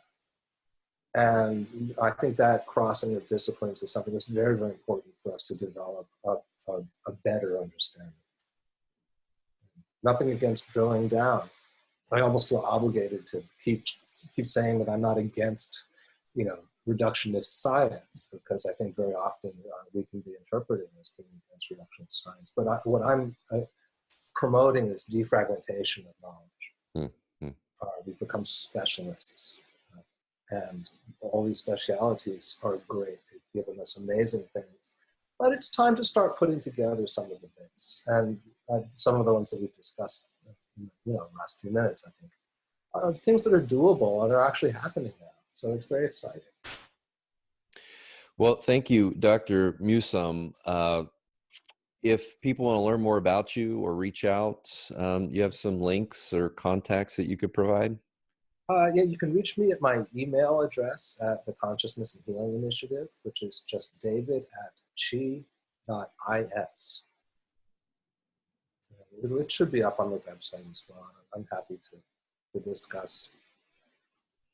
And I think that crossing of disciplines is something that's very, very important for us to develop a better understanding. Nothing against drilling down. I almost feel obligated to keep saying that I'm not against, reductionist science, because I think very often we can be interpreted as being against reductionist science. But what I'm promoting is defragmentation of knowledge. Mm-hmm. We've become specialists. And all these specialities are great. They've given us amazing things. But it's time to start putting together some of the bits. And some of the ones that we've discussed in the last few minutes, I think, are things that are doable and are actually happening now. So it's very exciting. Well, thank you, Dr. Muehsam. If people want to learn more about you or reach out, you have some links or contacts that you could provide? Yeah, you can reach me at my email address at the Consciousness and Healing Initiative, which is just david@chi.is. It should be up on the website as well. I'm happy to discuss